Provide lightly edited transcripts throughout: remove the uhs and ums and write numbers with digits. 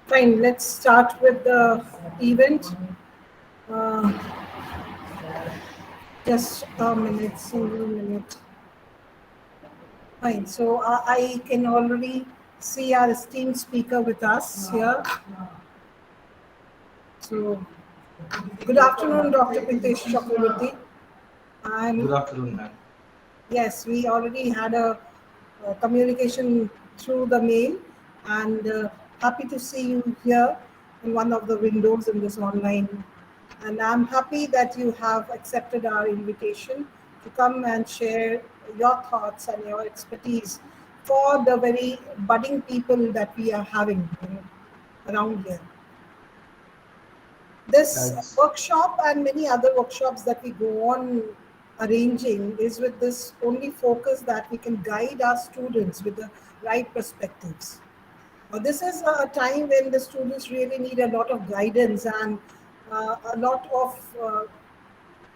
Fine, let's start with the event. Uh, just a minute, single minute. Fine, so I can already see our esteemed speaker with us here. So, good afternoon, Dr. Pritesh Chakraborty. I'm Good afternoon, ma'am. Yes, we already had a communication through the mail, and happy to see you here in one of the windows in this online. And I'm happy that you have accepted our invitation to come and share your thoughts and your expertise for the very budding people that we are having around here. This That's workshop and many other workshops that we go on arranging is with this only focus that we can guide our students with the right perspectives. This is a time when the students really need a lot of guidance and a lot of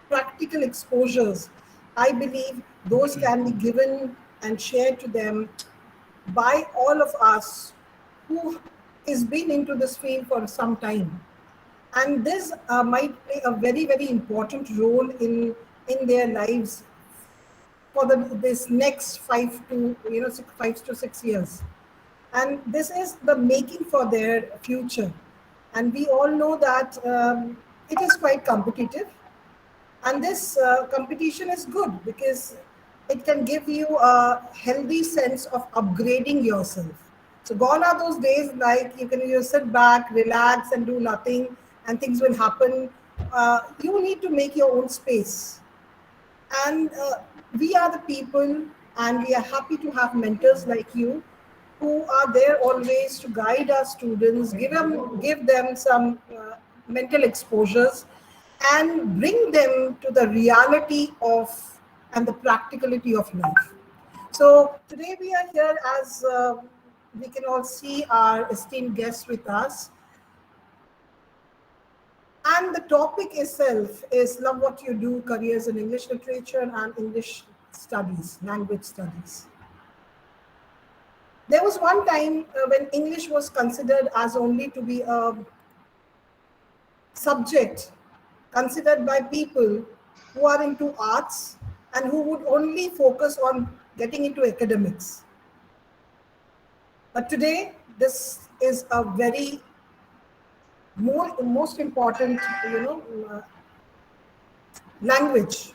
practical exposures. I believe those can be given and shared to them by all of us who is been into this field for some time, and this might play a very important role in their lives for this next 5 to 6 years, and this is the making for their future. And we all know that it is quite competitive, and this competition is good because it can give you a healthy sense of upgrading yourself. So gone are those days like you can just sit back, relax, and do nothing, and things will happen. You need to make your own space, and we are the people, and we are happy to have mentors like you who are there always to guide our students, give them some mental exposures, and bring them to the reality of and the practicality of life. So today we are here as we can all see our esteemed guests with us, and the topic itself is Love What You Do, Careers in English Literature and English Studies, Language Studies. There was one time when English was considered as only to be a subject considered by people who are into arts and who would only focus on getting into academics. But today, this is a very most important, language,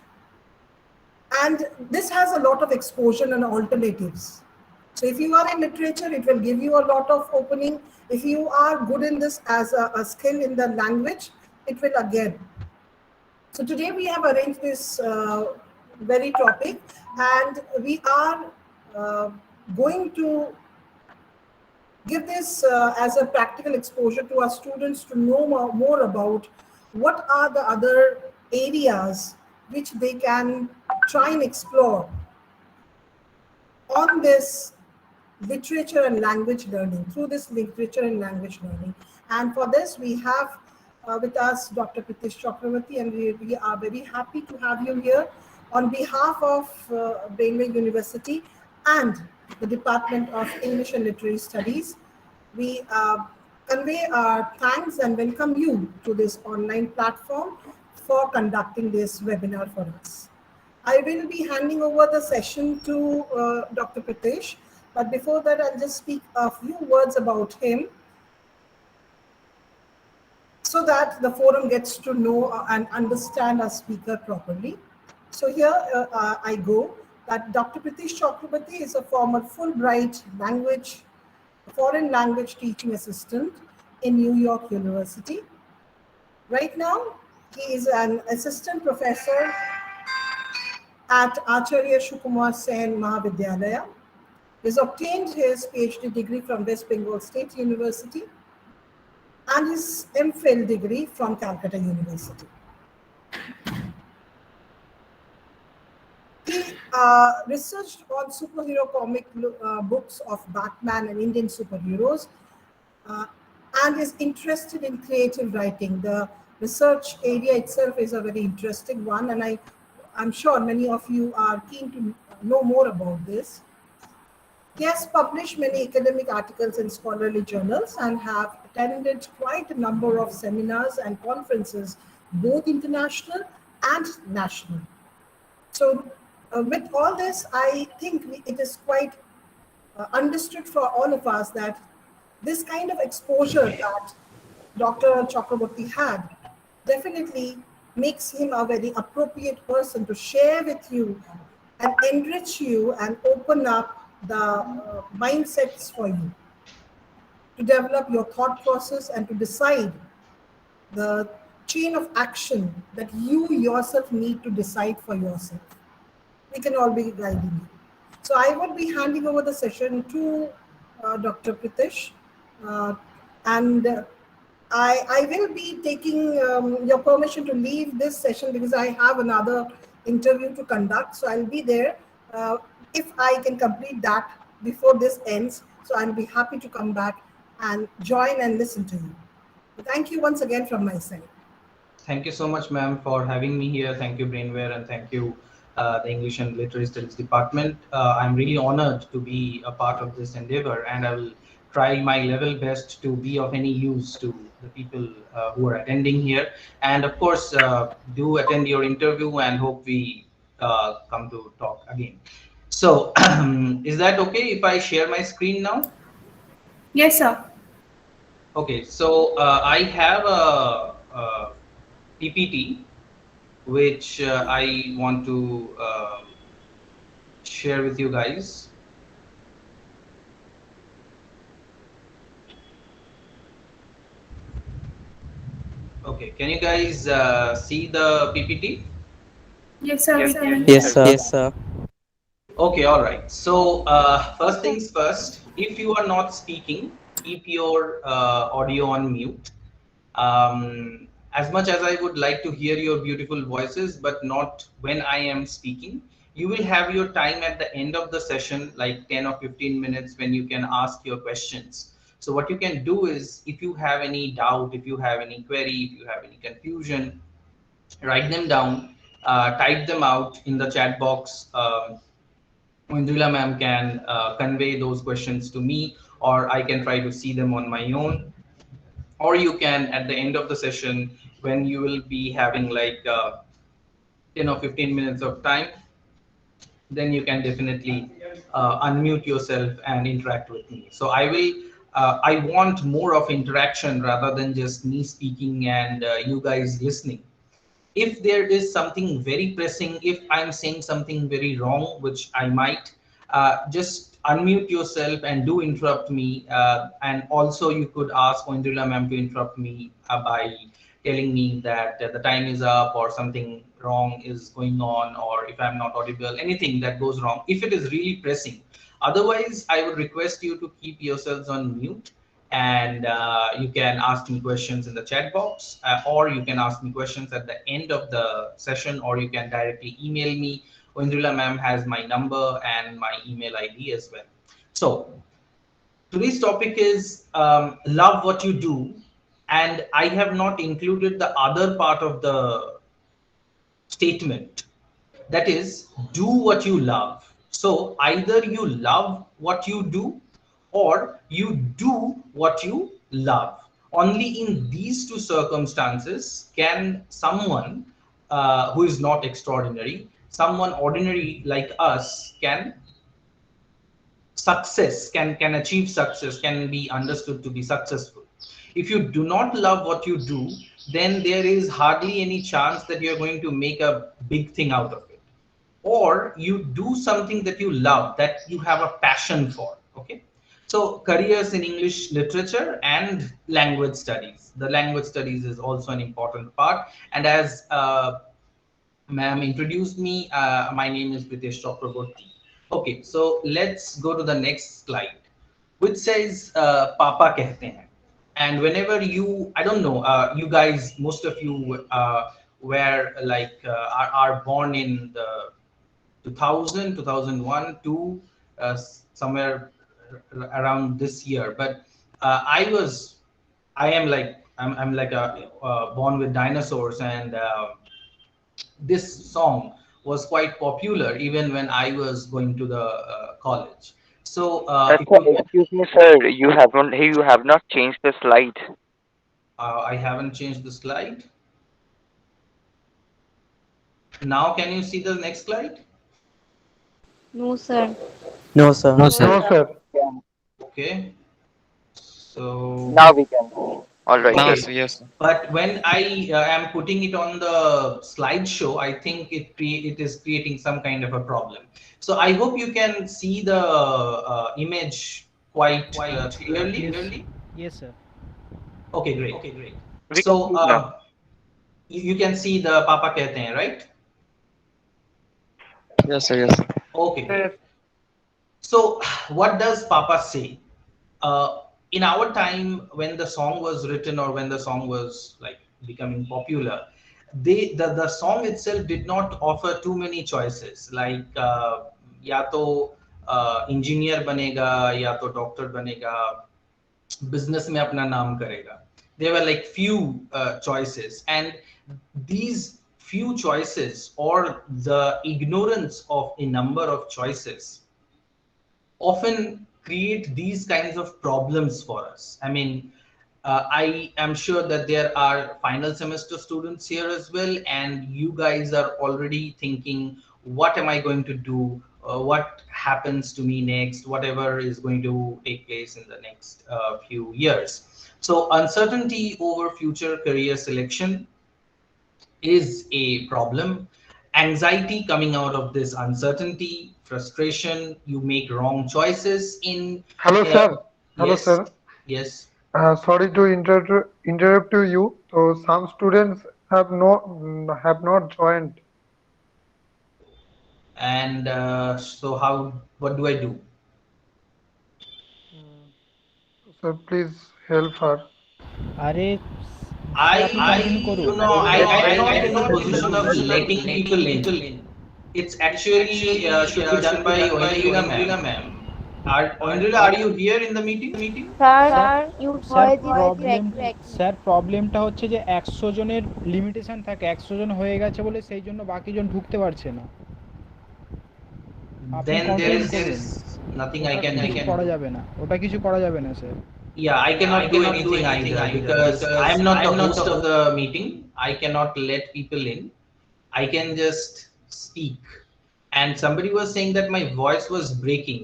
and this has a lot of exposure and alternatives. So if you are in literature, it will give you a lot of opening. If you are good in this as a skill in the language, it will again. So today we have arranged this very topic, and we are uh, going to give this as a practical exposure to our students to know more about what are the other areas which they can try and explore on this literature and language learning, through this literature and language learning. And for this, we have with us Dr. Pritesh Chakraborty, and we are very happy to have you here on behalf of Brainware University and the Department of English and Literary Studies. We convey our thanks and welcome you to this online platform for conducting this webinar for us. I will be handing over the session to Dr. Pritesh, but before that, I'll just speak a few words about him so that the forum gets to know and understand our speaker properly. So here I go, that Dr. Pritesh Chakraborty is a former Fulbright foreign language teaching assistant in New York University. Right now, he is an assistant professor at Acharya Shukumar Sen Mahavidyalaya. He has obtained his PhD degree from West Bengal State University and his MPhil degree from Calcutta University. He researched on superhero comic books of Batman and Indian superheroes, uh, and is interested in creative writing. The research area itself is a very interesting one, and I'm sure many of you are keen to know more about this. Yes, published many academic articles in scholarly journals and have attended quite a number of seminars and conferences, both international and national. So, with all this, I think it is quite understood for all of us that this kind of exposure that Dr. Chakraborty had definitely makes him a very appropriate person to share with you and enrich you and open up the mindsets for you to develop your thought process and to decide the chain of action that you yourself need to decide for yourself. We can all be guiding you. So I would be handing over the session to Dr. Pritish, uh, and I will be taking your permission to leave this session because I have another interview to conduct. So I'll be there if I can complete that before this ends. So I'll be happy to come back and join and listen to you. Thank you once again from my side. Thank you so much, ma'am, for having me here. Thank you, Brainware, and thank you, the English and Literary Studies Department. I'm really honored to be a part of this endeavor, and I will try my level best to be of any use to the people who are attending here. And of course, do attend your interview and hope we come to talk again. So, is that okay if I share my screen now? Yes, sir. Okay, so I have a PPT which I want to share with you guys. Okay, can you guys see the PPT? Yes, sir, we can. Yes, sir. Yes, sir. Okay, all right. So first things first, if you are not speaking, keep your audio on mute. As much as I would like to hear your beautiful voices, but not when I am speaking, you will have your time at the end of the session, like 10 or 15 minutes, when you can ask your questions. So what you can do is, if you have any doubt, if you have any query, if you have any confusion, write them down, type them out in the chat box. Indrila ma'am can convey those questions to me, or I can try to see them on my own. Or you can, at the end of the session, when you will be having like 10 or 15 minutes of time, then you can definitely unmute yourself and interact with me. So I want more of interaction rather than just me speaking and you guys listening. If there is something very pressing, if I'm saying something very wrong, which I might, just unmute yourself and do interrupt me. And also, you could ask Indrila ma'am to interrupt me by telling me that the time is up or something wrong is going on, or if I'm not audible, anything that goes wrong, if it is really pressing. Otherwise, I would request you to keep yourselves on mute, and you can ask me questions in the chat box, or you can ask me questions at the end of the session, or you can directly email me. Indrila ma'am has my number and my email ID as well. So today's topic is love what you do, and I have not included the other part of the statement, that is, do what you love. So either you love what you do, or you do what you love. Only in these two circumstances can someone who is not extraordinary, someone ordinary like us, can achieve success, can be understood to be successful. If you do not love what you do, then there is hardly any chance that you're going to make a big thing out of it. Or you do something that you love, that you have a passion for. Okay, so careers in English literature and language studies, the language studies is also an important part. And as ma'am introduced me, my name is Pritesh Chakraborty. Okay, so let's go to the next slide, which says Papa kehte hain. And whenever you, I don't know, you guys, most of you were like are born in the 2000, 2001, to somewhere around this year. But I am like, I'm like a born with dinosaurs, and this song was quite popular even when I was going to the college. So if Sir, excuse me, sir. You have not changed the slide. I haven't changed the slide. Now can you see the next slide? No, sir. No, sir. No, sir. No, sir. Yeah. Okay. So Now we can. All right. Now, okay, sir, yes, sir. but when I am putting it on the slideshow, I think it is creating some kind of a problem. So I hope you can see the image quite clearly. Yes, yes, sir. Okay, great. We can So see it now. you can see the Papa Kehte Hain, right? Yes, sir, yes, sir. Okay, great. So what does Papa say? In our time, when the song was written or when the song was like becoming popular, the song itself did not offer too many choices. Like या तो engineer बनेगा या तो doctor बनेगा business में अपना नाम करेगा. There were like few choices, and these few choices or the ignorance of a number of choices often create these kinds of problems for us. I mean, I am sure that there are final semester students here as well, and you guys are already thinking, what am I going to do? What happens to me next? Whatever is going to take place in the next few years. So, uncertainty over future career selection is a problem. Anxiety coming out of this uncertainty, frustration, you make wrong choices in. Hello, Uh, sir. Hello, yes, sir. yes. Sorry to interrupt you. So some students have not joined. And so, what do I do? Mm, Sir, please help her. আরে sir আপনি I, continue করুন I am not in the position of letting people in. It's actually should be done by Oindrila ma'am. Oindrila, are you here in the meeting? Sir Sir, your sir voice is problem cracking. Sir প্রবলেমটা হচ্ছে যে 100 জনের limitation থাকে, 100 জন হয়ে গেছে বলে সেই জন্য বাকিজন ঢুকতে পারছে না। আপনি Then there কন্টিনিউ করুন, is nothing I ওটা can কিছু do. করা যাবে না, ওটা কিছু করা যাবে না sir. Yeah, I cannot do anything either because I'm not the host of the meeting. I cannot let people in. I can just speak. And somebody was saying that my voice was breaking.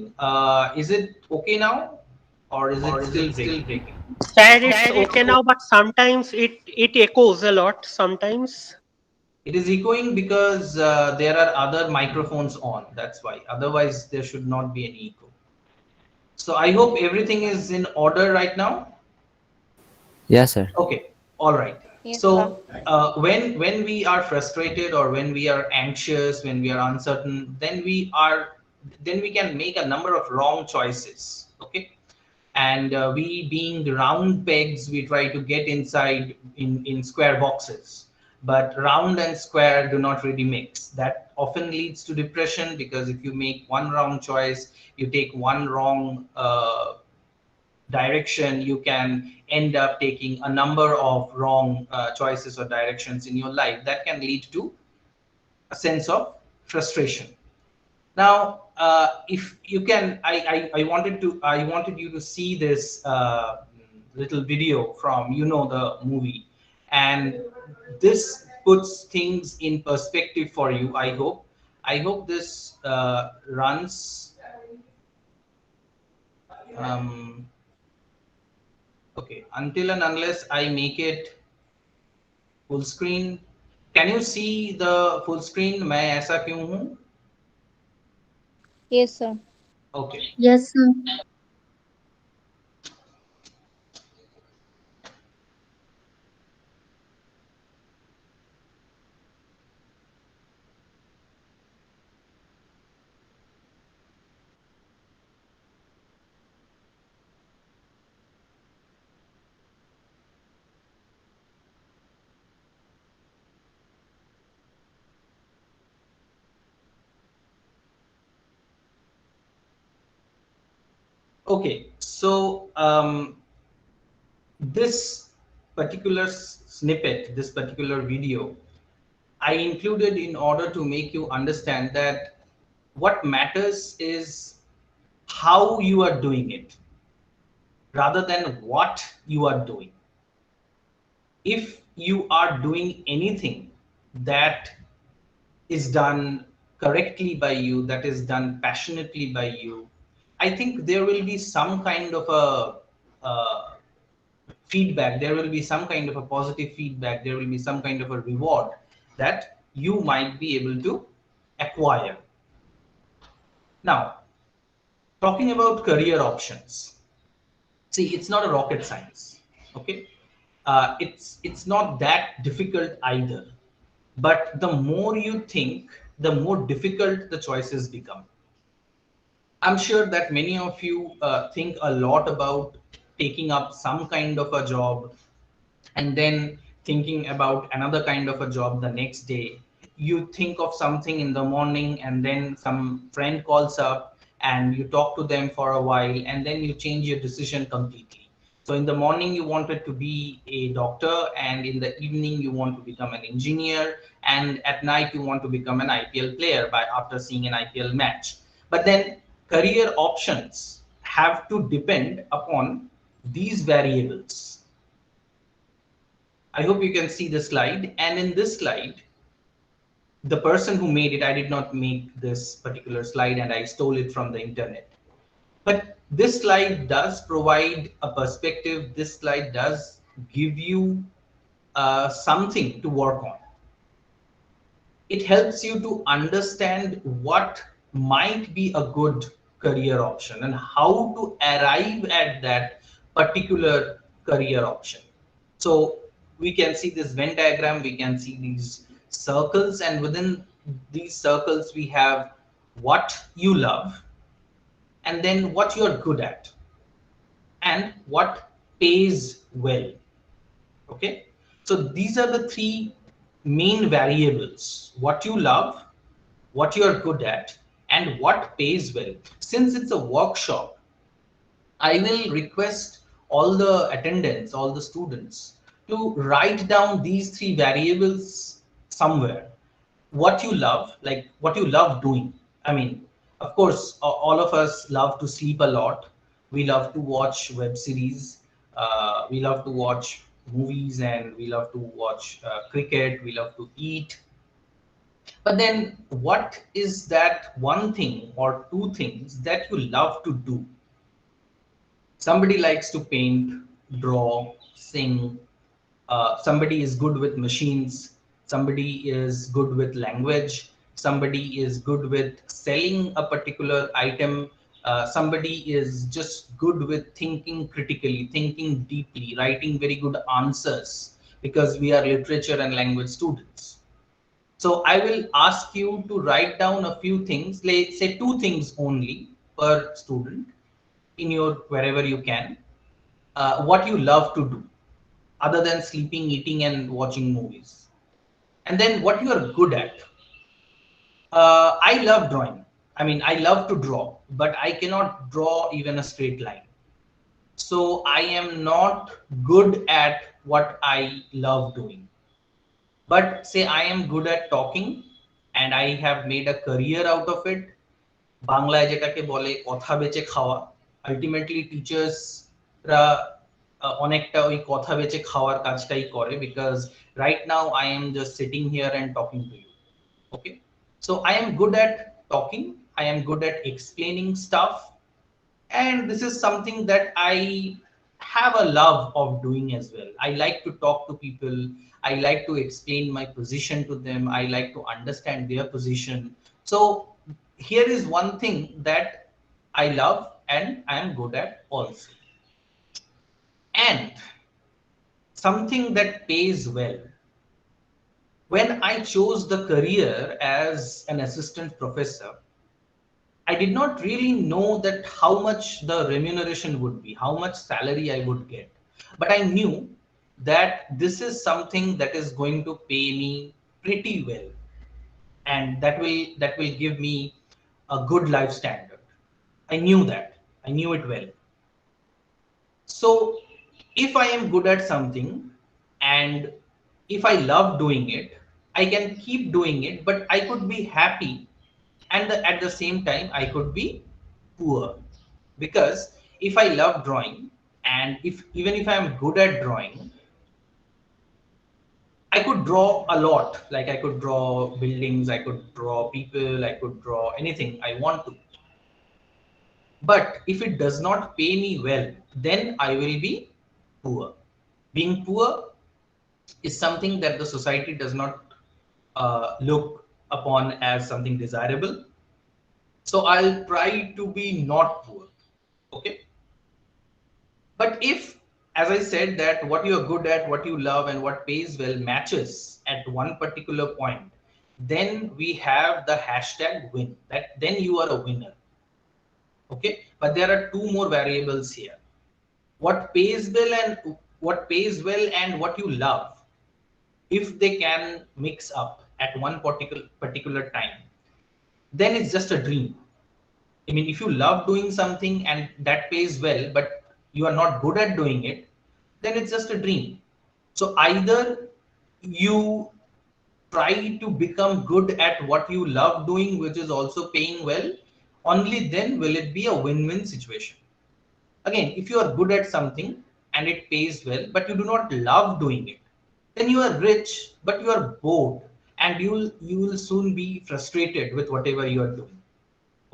Is it okay now, or is it still breaking? Sir, it's okay now, but sometimes it echoes a lot. Sometimes. It is echoing because there are other microphones on. That's why. Otherwise, there should not be any echo. So I hope everything is in order right now. Yes, sir. Okay, all right. Yes, sir. So when we are frustrated or when we are anxious, when we are uncertain, then we can make a number of wrong choices. Okay, and we being round pegs, we try to get inside in square boxes. But round and square do not really mix. That often leads to depression because if you make one wrong choice, you take one wrong direction, you can end up taking a number of wrong choices or directions in your life that can lead to a sense of frustration. Now if you can, I wanted you to see this little video from, you know, the movie, and this puts things in perspective for you. I hope this runs. um, Okay, until and unless I make it full screen. Can you see the full screen? मैं ऐसा क्यों हूँ? Yes, sir. Okay. Yes, sir. Okay. So this particular snippet, this particular video, I included in order to make you understand that what matters is how you are doing it rather than what you are doing. If you are doing anything that is done correctly by you, that is done passionately by you, I think there will be some kind of a feedback, there will be some kind of a positive feedback, there will be some kind of a reward that you might be able to acquire. Now, talking about career options, see, it's not a rocket science, okay? It's not that difficult either. But the more you think, the more difficult the choices become. I'm sure that many of you think a lot about taking up some kind of a job and then thinking about another kind of a job the next day. You think of something in the morning and then some friend calls up and you talk to them for a while and then you change your decision completely. So in the morning you wanted to be a doctor, and in the evening you want to become an engineer, and at night you want to become an IPL player by after seeing an IPL match. But then career options have to depend upon these variables. I hope you can see the slide. And in this slide, the person who made it, I did not make this particular slide and I stole it from the internet. But this slide does provide a perspective. This slide does give you something to work on. It helps you to understand what might be a good career option and how to arrive at that particular career option. So we can see this Venn diagram, we can see these circles, and within these circles we have what you love, and then what you're good at, and what pays well. Okay, so these are the three main variables: what you love, what you're good at, and what pays well. Since it's a workshop, I will request all the attendants, all the students, to write down these three variables somewhere. What you love, like what you love doing. I mean, of course, all of us love to sleep a lot. We love to watch web series. We love to watch movies, and we love to watch cricket. We love to eat. But then, what is that one thing or two things that you love to do? Somebody likes to paint, draw, sing. Somebody is good with machines. Somebody is good with language. Somebody is good with selling a particular item. Somebody is just good with thinking critically, thinking deeply, writing very good answers, because we are literature and language students. So I will ask you to write down a few things, say two things only per student in your wherever you can, what you love to do other than sleeping, eating, and watching movies. And then what you are good at. I love drawing. I mean, I love to draw, but I cannot draw even a straight line. So I am not good at what I love doing. But say I am good at talking and I have made a career out of it. বাংলায় যেটাকে বলে কথা বেচে খাওয়া, ultimately টিচার্সরা অনেকটা ওই কথা বেচে খাওয়ার কাজটাই করে, because right now I am just sitting here and talking to you. Okay, so I am good at talking, I am good at explaining stuff, and this is something that I have a love of doing as well. I like to talk to people, I like to explain my position to them, I like to understand their position. So here is one thing that I love and I am good at also. And something that pays well. When I chose the career as an assistant professor, I did not really know that how much the remuneration would be, how much salary I would get. But I knew that this is something that is going to pay me pretty well, and that will give me a good life standard. I knew that. I knew it well. So if I am good at something and if I love doing it, I can keep doing it, but I could be happy, and at the same time I could be poor. because if I love drawing, and even if I'm good at drawing, I could draw a lot. Like I could draw buildings, I could draw people, I could draw anything I want to. But if it does not pay me well, then I will be poor. Being poor is something that the society does not look upon as something desirable. So I'll try to be not poor. Okay. But if, as I said, that what you're good at, what you love, and what pays well matches at one particular point, then we have the hashtag win. That then you are a winner. Okay. But there are two more variables here. What pays well and what you love, if they can mix up at one particular time, then it's just a dream. I mean, if you love doing something and that pays well, but you are not good at doing it, then it's just a dream. So either you try to become good at what you love doing, which is also paying well, only then will it be a win-win situation. Again, if you are good at something and it pays well, but you do not love doing it, then you are rich, but you are bored, and you will soon be frustrated with whatever you are doing.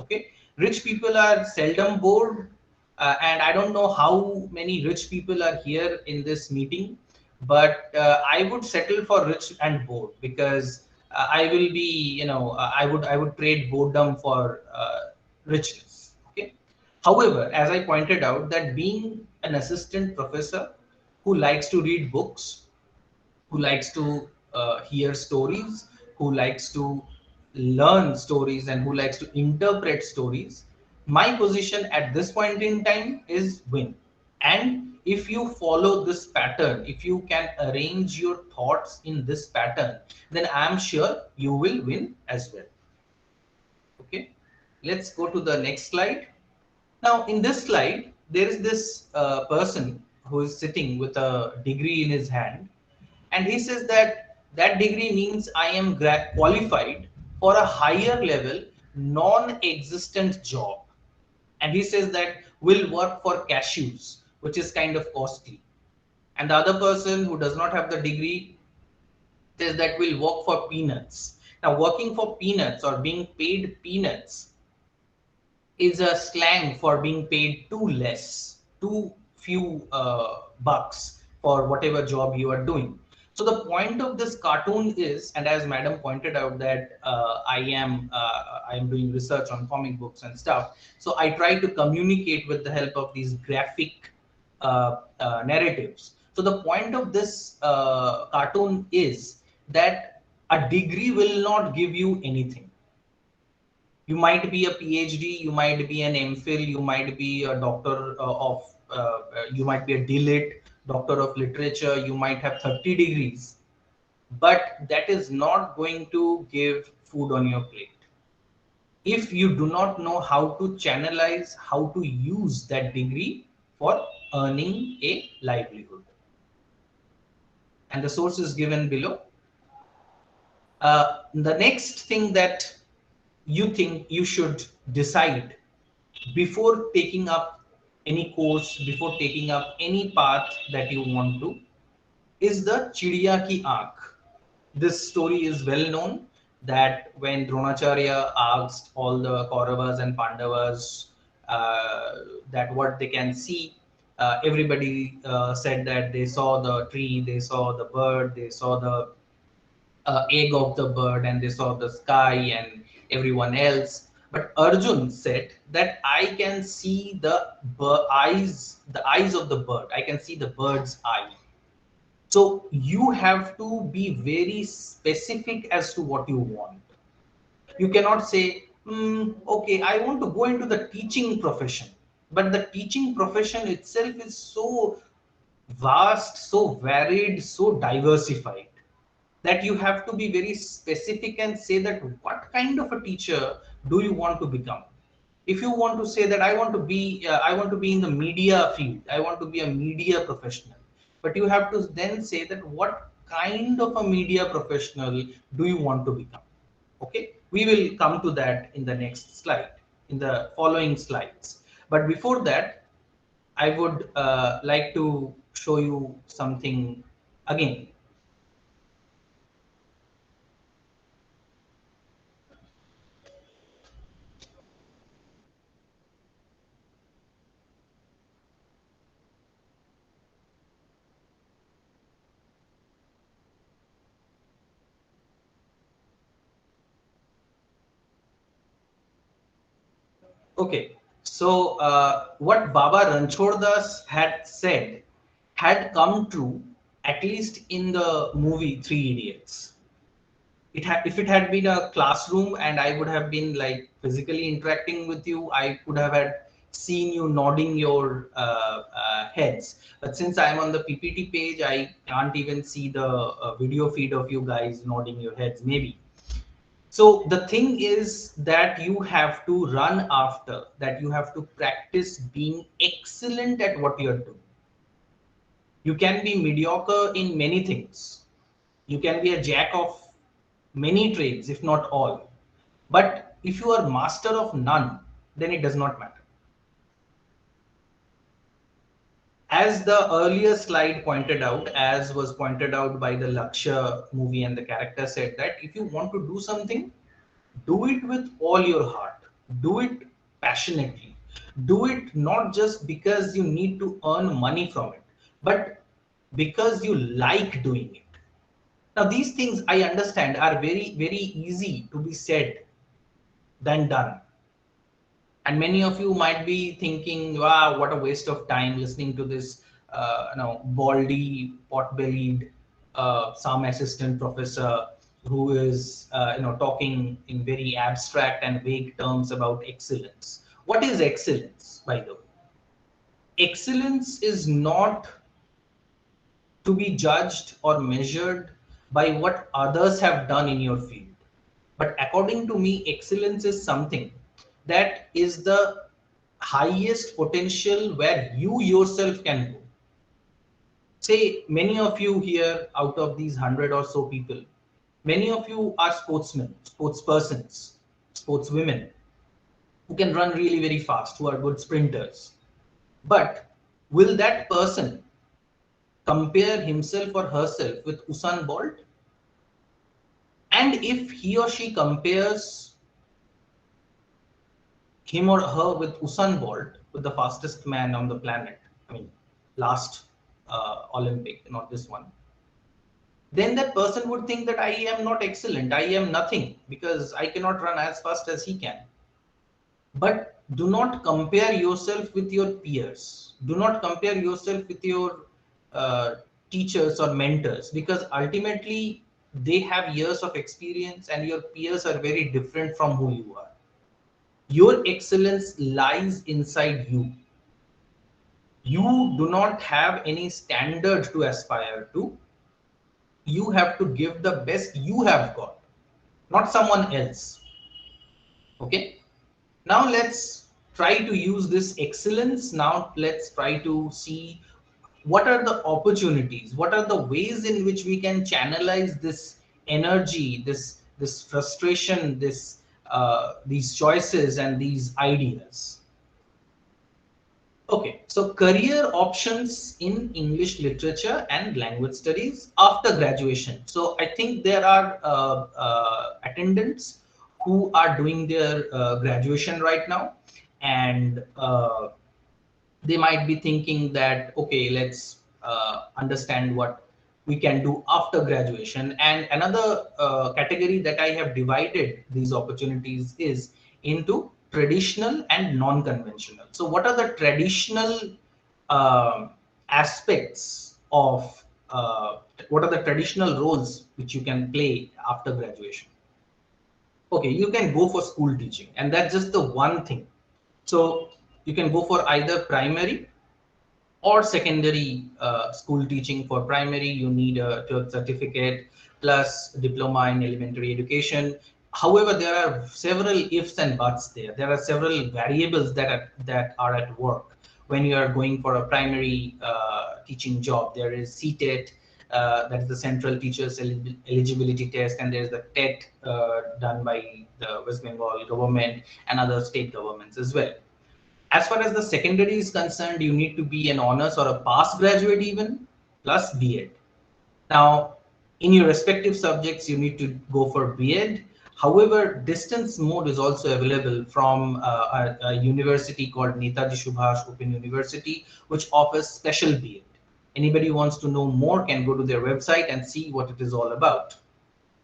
Okay, rich people are seldom bored, and I don't know how many rich people are here in this meeting, but I would settle for rich and bored, because I will be, I would trade boredom for richness. Okay. However, as I pointed out, that being an assistant professor who likes to read books, who likes to hear stories, who likes to learn stories, and who likes to interpret stories, my position at this point in time is win. And if you follow this pattern, if you can arrange your thoughts in this pattern, then I'm sure you will win as well. Okay, let's go to the next slide. Now, in this slide, there is this person who is sitting with a degree in his hand, and he says that that degree means I am qualified for a higher level, non-existent job. And he says that will work for cashews, which is kind of costly. And the other person who does not have the degree says that will work for peanuts. Now, working for peanuts or being paid peanuts is a slang for being paid too less, too few bucks for whatever job you are doing. So the point of this cartoon is, and as Madam pointed out, that I am doing research on comic books and stuff. So I try to communicate with the help of these graphic narratives. So the point of this cartoon is that a degree will not give you anything. You might be a PhD, you might be an MPhil, you might be a doctor you might be a DLit, doctor of literature, you might have 30 degrees, but that is not going to give food on your plate. If you do not know how to channelize, how to use that degree for earning a livelihood. And the source is given below. The next thing that you think you should decide before taking up any course, before taking up any path that you want to, is the Chidiya ki Aankh. This story is well known, that when Dronacharya asked all the Kauravas and Pandavas that what they can see, everybody said that they saw the tree, they saw the bird, they saw the egg of the bird, and they saw the sky and everyone else. But Arjun said that I can see the eyes of the bird. I can see the bird's eye. So you have to be very specific as to what you want. You cannot say, okay, I want to go into the teaching profession. But the teaching profession itself is so vast, so varied, so diversified, that you have to be very specific and say that what kind of a teacher do you want to become. If you want to say that I want to be in the media field, I want to be a media professional, but you have to then say that what kind of a media professional do you want to become. Okay, we will come to that in the next slide, in the following slides. But before that, I would like to show you something again. Okay, so what Baba Ranchordas had said had come true, at least in the movie Three Idiots. If it had been a classroom and I would have been like physically interacting with you, I could have had seen you nodding your heads. But since I'm on the PPT page, I can't even see the video feed of you guys nodding your heads. Maybe. So the thing is that you have to run after, that you have to practice being excellent at what you're doing. You can be mediocre in many things. You can be a jack of many trades, if not all. But if you are master of none, then it does not matter. As the earlier slide pointed out, as was pointed out by the Lakshya movie, and the character said that if you want to do something, do it with all your heart, do it passionately, do it not just because you need to earn money from it, but because you like doing it. Now these things, I understand, are very, very easy to be said than done. And many of you might be thinking, wow, what a waste of time listening to this baldy, pot-bellied some assistant professor who is talking in very abstract and vague terms about excellence. What is excellence, by the way? Excellence is not to be judged or measured by what others have done in your field. But according to me, excellence is something that is the highest potential where you yourself can go. Say, many of you here, out of these 100 or so people, many of you are sportsmen, sportspersons, sportswomen who can run really very fast, who are good sprinters. But will that person compare himself or herself with Usain Bolt? And if he or she compares him or her with Usain Bolt, with the fastest man on the planet, I mean, last Olympic, not this one, then that person would think that I am not excellent, I am nothing, because I cannot run as fast as he can. But do not compare yourself with your peers. Do not compare yourself with your uh, teachers or mentors, because ultimately they have years of experience and your peers are very different from who you are. Your excellence lies inside you. You do not have any standard to aspire to. You have to give the best you have got, not someone else. Okay. Now let's try to use this excellence. Now let's try to see what are the opportunities, what are the ways in which we can channelize this energy, this frustration, these choices and these ideas. Okay, so career options in English literature and language studies after graduation. So I think there are attendants who are doing their graduation right now, and they might be thinking that, okay, let's understand what we can do after graduation. And another category that I have divided these opportunities is into traditional and non-conventional. So what are the traditional aspects of what are the traditional roles which you can play after graduation? Okay, you can go for school teaching, and that's just the one thing. So you can go for either primary or secondary school teaching. For primary, you need a 12th certificate plus diploma in elementary education. However, there are several ifs and buts there. There are several variables that are at work when you are going for a primary teaching job. There is CTET, that is the Central Teachers Eligibility Test, and there is the TET done by the West Bengal government and other state governments as well. As far as the secondary is concerned, you need to be an honors or a past graduate even, plus B.Ed. Now, in your respective subjects, you need to go for B.Ed. However, distance mode is also available from a university called Netaji Subhash Open University, which offers special B.Ed. Anybody who wants to know more can go to their website and see what it is all about.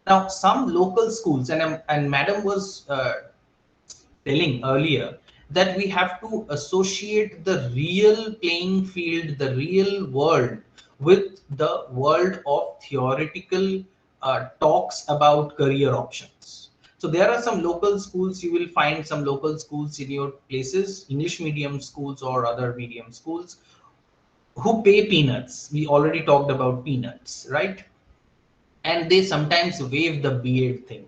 Now, some local schools, and Madam was telling earlier that we have to associate the real playing field, the real world, with the world of theoretical talks about career options. So there are some local schools, you will find some local schools in your places, English medium schools or other medium schools, who pay peanuts. We already talked about peanuts, right? And they sometimes waive the B.Ed thing.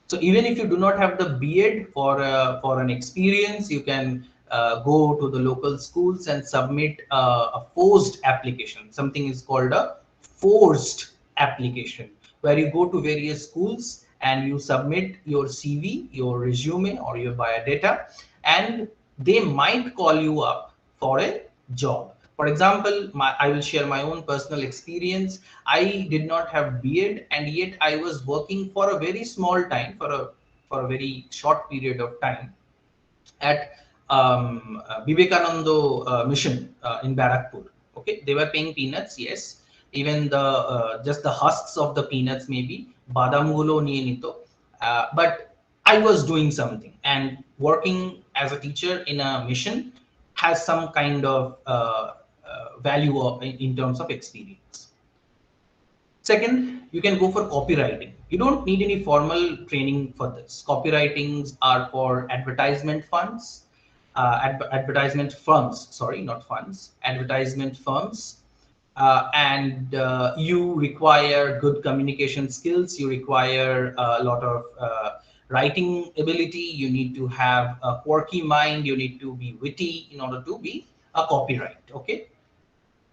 So even if you do not have the B.Ed for an experience, you can go to the local schools and submit a forced application. Something is called a forced application, where you go to various schools and you submit your CV, your resume, or your biodata, and they might call you up for a job. For example, I will share my own personal experience. I did not have B.Ed, and yet I was working for a very small time, for a very short period of time, at Vivekananda Mission in Barakpur. Okay, they were paying peanuts, yes. Even the just the husks of the peanuts, maybe badamgulo niye nito. But I was doing something, and working as a teacher in a mission has some kind of value in terms of experience. Second, you can go for copywriting. You don't need any formal training for this. Copywritings are for advertisement funds, advertisement firms, sorry, not funds, advertisement firms. And you require good communication skills. You require a lot of writing ability. You need to have a quirky mind. You need to be witty in order to be a copyright. Okay.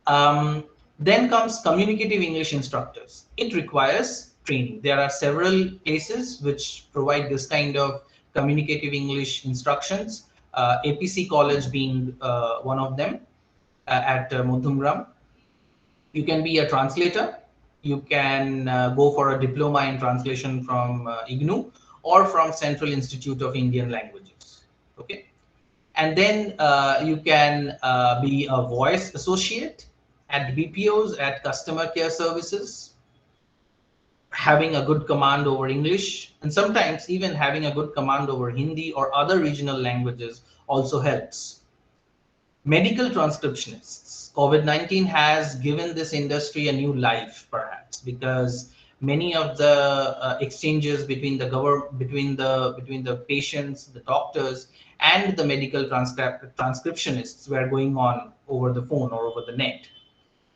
Um, then comes communicative English instructors. It requires training. There are several places which provide this kind of communicative English instructions. APC College being one of them at Mudhumram. You can be a translator. You can go for a diploma in translation from IGNU or from Central Institute of Indian Languages. Okay. And then you can be a voice associate at BPOs, at customer care services, having a good command over English, and sometimes even having a good command over Hindi or other regional languages also helps. Medical transcriptionists. COVID-19 has given this industry a new life, perhaps, because many of the exchanges between the between the patients, the doctors, and the medical transcriptionists were going on over the phone or over the net.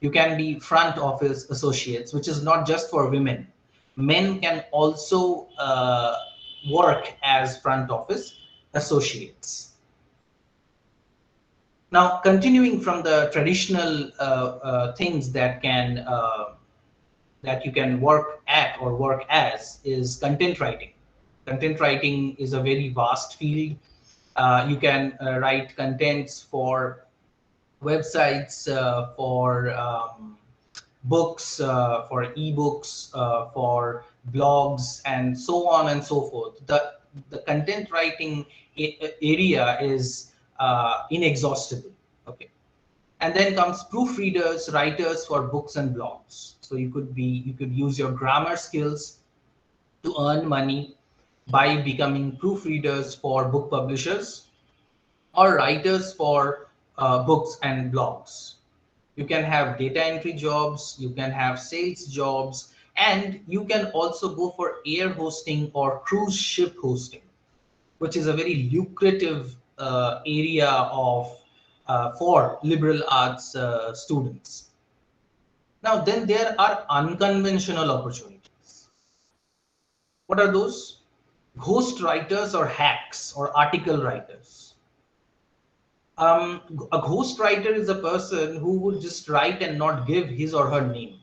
You can be front office associates, which is not just for women. Men can also work as front office associates. Now, continuing from the traditional things that you can work at or work as is content writing. Content writing is a very vast field. You can write contents for websites, for books, for ebooks, for blogs, and so on and so forth. The content writing area is inexhaustible. Okay, and then comes proofreaders, writers for books and blogs. So you could use your grammar skills to earn money by becoming proofreaders for book publishers or writers for books and blogs. You can have data entry jobs, you can have sales jobs, and you can also go for air hosting or cruise ship hosting, which is a very lucrative area of for liberal arts students. Now, then there are unconventional opportunities. What are those? Ghost writers or hacks or article writers. A ghostwriter is a person who would just write and not give his or her name.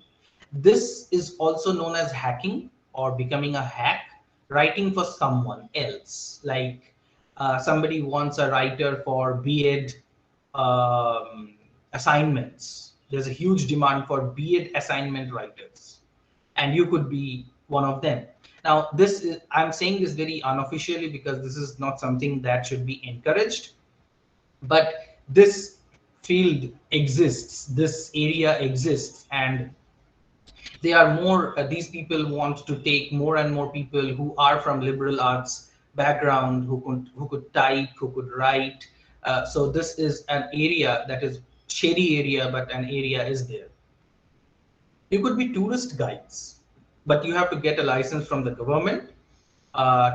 This is also known as hacking or becoming a hack, writing for someone else. Like somebody wants a writer for B.Ed assignments. There's a huge demand for B.Ed assignment writers, and you could be one of them. Now, this is, I'm saying this very unofficially because this is not something that should be encouraged, but this field exists, this area exists, and they are more these people want to take more and more people who are from liberal arts background, who could type, who could write. So this is an area that is shady area, but an area is there. You could be tourist guides, but you have to get a license from the government.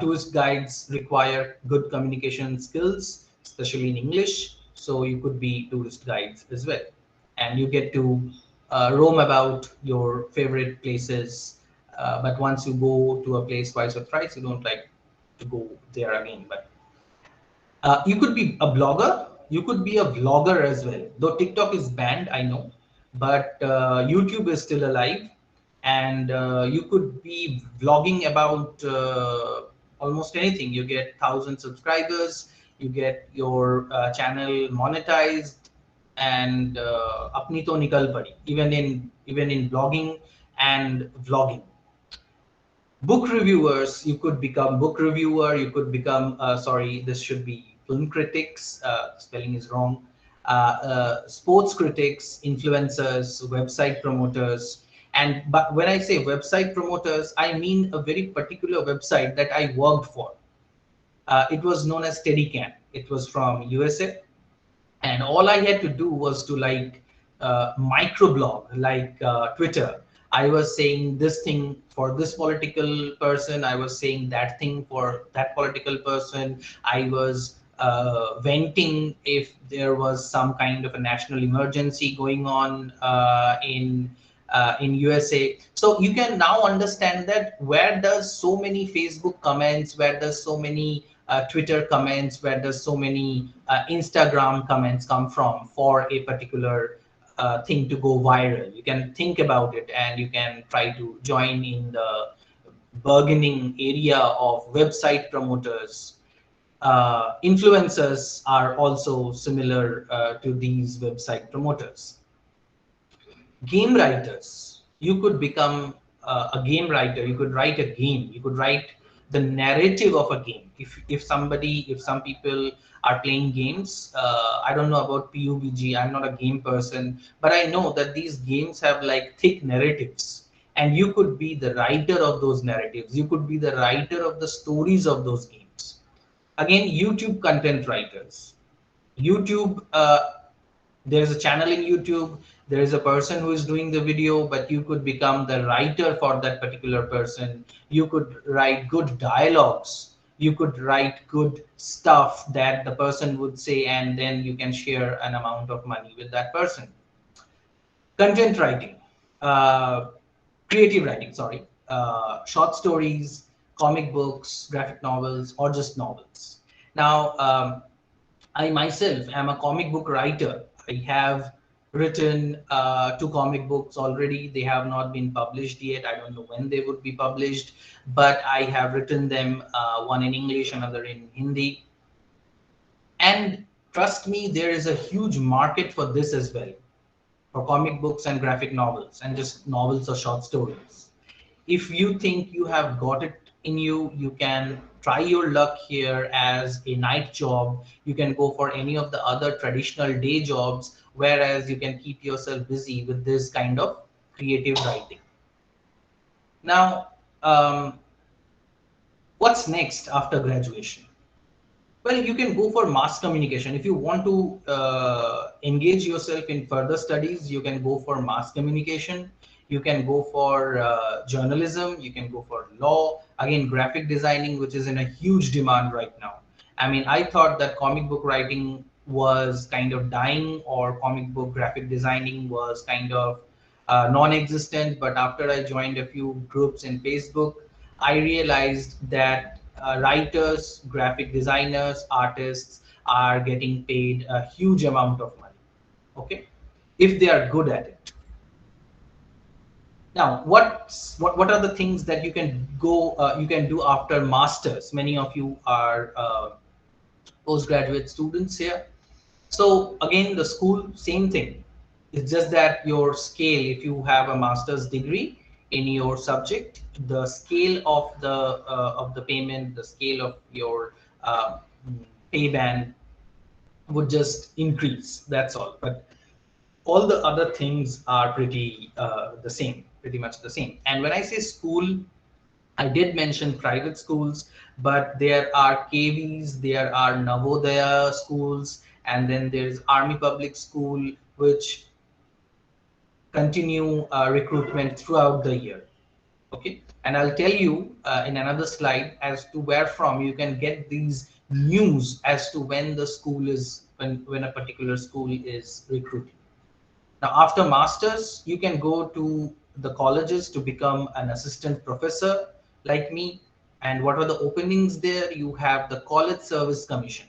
Tourist guides require good communication skills, especially in English. So you could be tourist guides as well. And you get to roam about your favorite places. But once you go to a place twice or thrice, you don't like to go there again. But you could be a blogger. You could be a vlogger as well. Though TikTok is banned, I know, but YouTube is still alive, and you could be vlogging about almost anything. You get 1,000 subscribers. You get your channel monetized, and apni to nikal padi. Even in blogging and vlogging. Book reviewers, you could become book reviewer, you could become sorry, this should be film critics, spelling is wrong. Sports critics, influencers, website promoters. And but when I say website promoters, I mean a very particular website that I worked for. It was known as Steadicam. It was from USA, and all I had to do was to like microblog, like Twitter. I was saying this thing for this political person. I was saying that thing for that political person. I was venting if there was some kind of a national emergency going on in USA. So you can now understand that where does so many Facebook comments, where does so many Twitter comments, where does so many Instagram comments come from for a particular thing to go viral. You can think about it, and you can try to join in the bargaining area of website promoters. Influencers are also similar to these website promoters. Game writers, you could become a game writer. You could write a game. You could write the narrative of a game. If some people are playing games, I don't know about PUBG, I'm not a game person, but I know that these games have like thick narratives, and you could be the writer of those narratives. You could be the writer of the stories of those games. Again, YouTube content writers. YouTube, there's a channel in YouTube, there is a person who is doing the video, but you could become the writer for that particular person. You could write good dialogues. You could write good stuff that the person would say, and then you can share an amount of money with that person. Content writing, uh, creative writing, sorry, short stories, comic books, graphic novels, or just novels. Now, I myself am a comic book writer. I have written 2 comic books already. They have not been published yet. I don't know when they would be published, but I have written them, one in English, another in Hindi. And trust me, there is a huge market for this as well, for comic books and graphic novels, and just novels or short stories. If you think you have got it in you, you can try your luck here as a night job. You can go for any of the other traditional day jobs, whereas you can keep yourself busy with this kind of creative writing. Now, what's next after graduation? Well, you can go for mass communication. If you want to engage yourself in further studies, you can go for mass communication. You can go for journalism. You can go for law. Again, graphic designing, which is in a huge demand right now. I mean, I thought that comic book writing was kind of dying, or comic book graphic designing was kind of non-existent. But after I joined a few groups in Facebook, I realized that writers, graphic designers, artists are getting paid a huge amount of money, okay, if they are good at it. Now, what are the things that you can do after masters? Many of you are postgraduate students here. So again, the school, same thing. It's just that your scale, if you have a master's degree in your subject, the scale of the payment, the scale of your uh, pay band would just increase. That's all. But all the other things are pretty the same, pretty much the same. And when I say school, I did mention private schools, but there are KVs, there are Navodaya schools, and then there's Army Public School, which continue recruitment throughout the year. Okay, and I'll tell you in another slide as to where from you can get these news as to when the school is when a particular school is recruiting. Now, after masters, you can go to the colleges to become an assistant professor like me. And what are the openings there? You have the College Service Commission,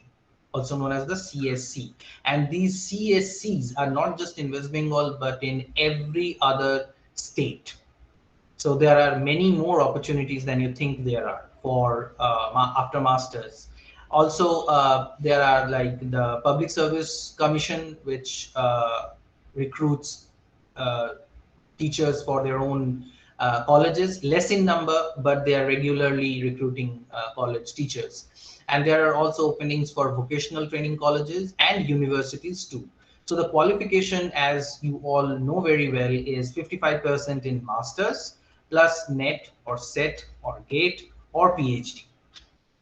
also known as the CSC. And these CSCs are not just in West Bengal, but in every other state. So there are many more opportunities than you think there are for after masters. Also, there are like the Public Service Commission, which recruits uh, teachers for their own colleges, less in number, but they are regularly recruiting college teachers. And there are also openings for vocational training colleges and universities too. So the qualification, as you all know very well, is 55% in masters plus net or set or gate or PhD.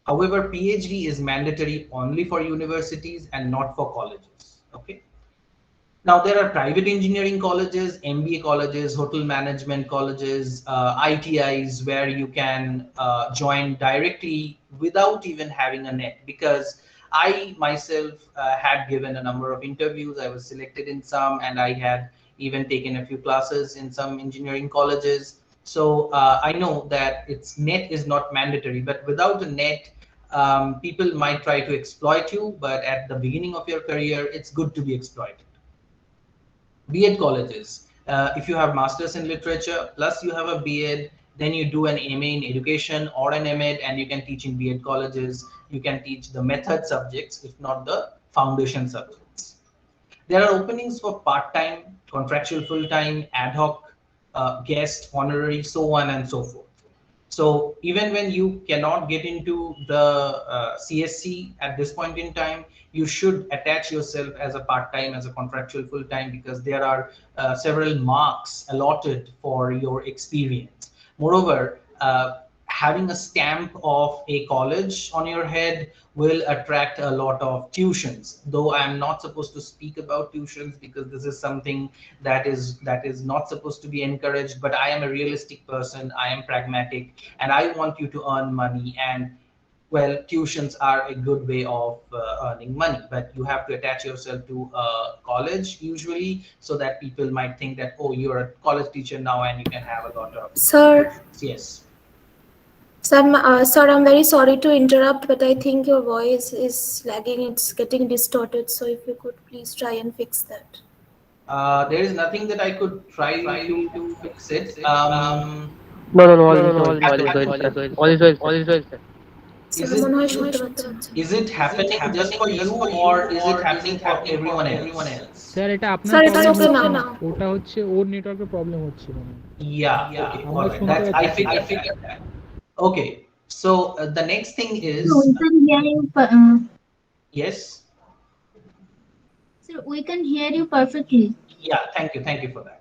However, PhD is mandatory only for universities and not for colleges. Okay. Now, there are private engineering colleges, MBA colleges, hotel management colleges, ITIs, where you can join directly without even having a net. Because I myself had given a number of interviews, I was selected in some, and I had even taken a few classes in some engineering colleges. So I know that its net is not mandatory, but without a net, people might try to exploit you. But at the beginning of your career, it's good to be exploited. B.Ed colleges. If you have masters in literature plus you have a B.Ed, then you do an MA in education or an M.Ed, and you can teach in B.Ed colleges. You can teach the method subjects, if not the foundation subjects. There are openings for part-time, contractual full-time, ad hoc, guest, honorary, so on and so forth. So even when you cannot get into the CSC at this point in time, you should attach yourself as a part-time, as a contractual full-time, because there are several marks allotted for your experience. Moreover, having a stamp of a college on your head will attract a lot of tuitions, though I'm not supposed to speak about tuitions because this is something that is not supposed to be encouraged. But I am a realistic person, I am pragmatic, and I want you to earn money. And well, tuitions are a good way of earning money, but you have to attach yourself to a college usually, so that people might think that, oh, you're a college teacher now and you can have a lot of Sir, yes. sir, I'm very sorry to interrupt, but I think your voice is lagging. It's getting distorted. So if you could please try and fix that. There is nothing that I could try to fix it. No, no, no. All No, no, is no, well. all is All well, is all well. is well, All is well, all sir. is well, sir. is Sir, it মনে হয় শুনতে পাচ্ছেন না। is it happening just for you, or is it happening for everyone else? Sir এটা আপনার Sir, it's problem okay হচ্ছে now. না, ওটা হচ্ছে ওর নেটওয়ার্কের প্রবলেম হচ্ছে মানে Yeah, okay, all আমরা right. শুনতে That's পাচ্ছি I figured that. Okay, so the next thing is So we can hear you. yes. Sir, we can hear you perfectly. Yeah, thank you for that.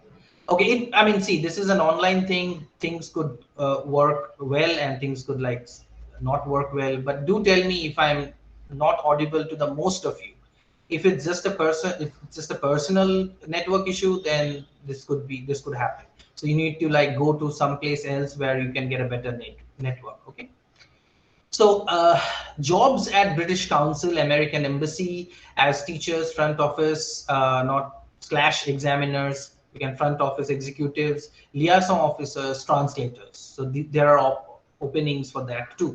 Okay, I mean, see, this is an online thing. Things could work well, and things could like not work well. But do tell me if I'm not audible to the most of you. If it's just if it's just a personal network issue, then this could happen. So you need to like go to some place else where you can get a better network. Okay. So jobs at British Council, American Embassy as teachers, front office, not slash examiners, you can front office executives, liaison officers, translators. So there are openings for that too.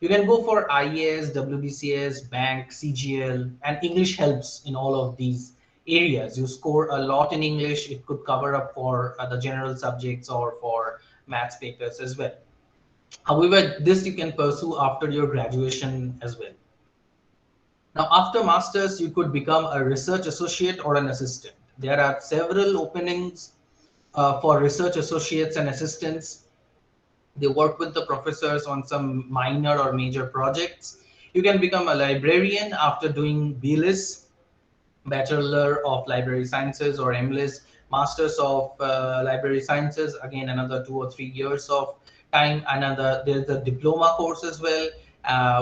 You can go for IAS, WBCS, bank, CGL, and English helps in all of these areas. You score a lot in English, it could cover up for the general subjects or for maths papers as well. However, this you can pursue after your graduation as well. Now, after masters, you could become a research associate or an assistant. There are several openings for research associates and assistants. They work with the professors on some minor or major projects. You can become a librarian after doing BLIS, Bachelor of Library Sciences, or MLIS, Masters of Library Sciences, again another 2 or 3 years of time. Another, there's a diploma course as well,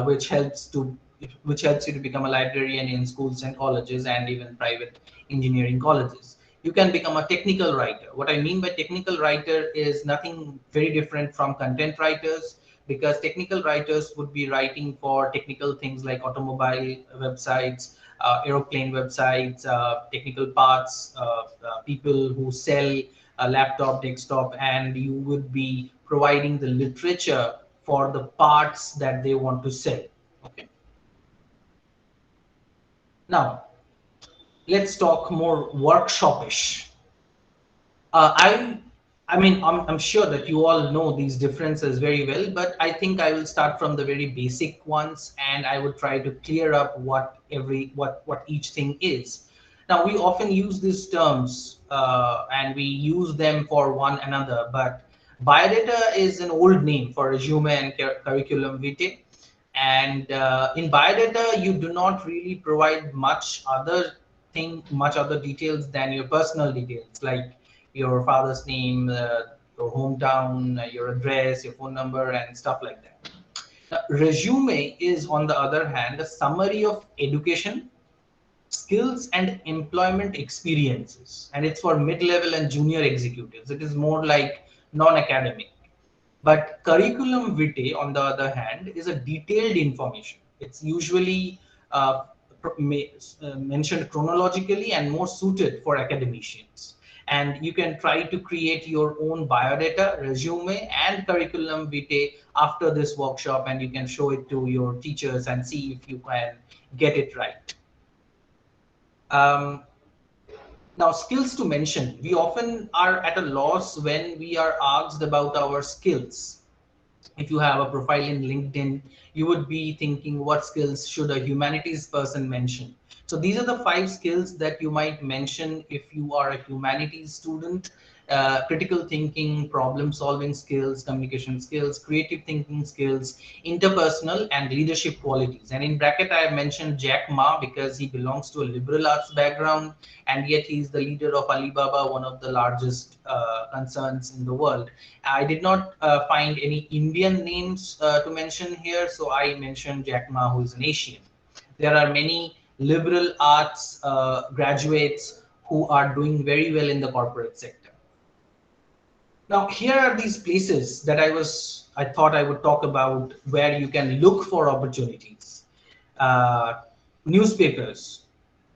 which helps you to become a librarian in schools and colleges and even private engineering colleges. You can become a technical writer. What I mean by technical writer is nothing very different from content writers, because technical writers would be writing for technical things like automobile websites, aeroplane websites, technical parts, people who sell a laptop, desktop, and you would be providing the literature for the parts that they want to sell. Okay. Now, let's talk more workshopish. Uh, I, I'm sure that you all know these differences very well, but I think I will start from the very basic ones, and I would try to clear up what each thing is. Now, we often use these terms, and we use them for one another, but biodata is an old name for resume and curriculum vitae. And in biodata, you do not really provide much other details than your personal details, like your father's name, your hometown, your address, your phone number, and stuff like that. Now, resume is, on the other hand, a summary of education, skills, and employment experiences, and it's for mid-level and junior executives. It is more like non-academic. But curriculum vitae, on the other hand, is a detailed information. It's usually mentioned chronologically and more suited for academicians. And you can try to create your own biodata, resume, and curriculum vitae after this workshop, and you can show it to your teachers and see if you can get it right. Um, Now, skills to mention. We often are at a loss when we are asked about our skills. If you have a profile in LinkedIn, you would be thinking, what skills should a humanities person mention? So these are the 5 skills that you might mention if you are a humanities student. Critical thinking, problem solving skills, communication skills, creative thinking skills, interpersonal, and leadership qualities. And in bracket, I have mentioned Jack Ma because he belongs to a liberal arts background, and yet he is the leader of Alibaba, one of the largest concerns in the world. I did not find any Indian names to mention here, so I mentioned Jack Ma, who is an Asian. There are many liberal arts graduates who are doing very well in the corporate sector. Now, here are these places that I thought I would talk about where you can look for opportunities. Uh, Newspapers,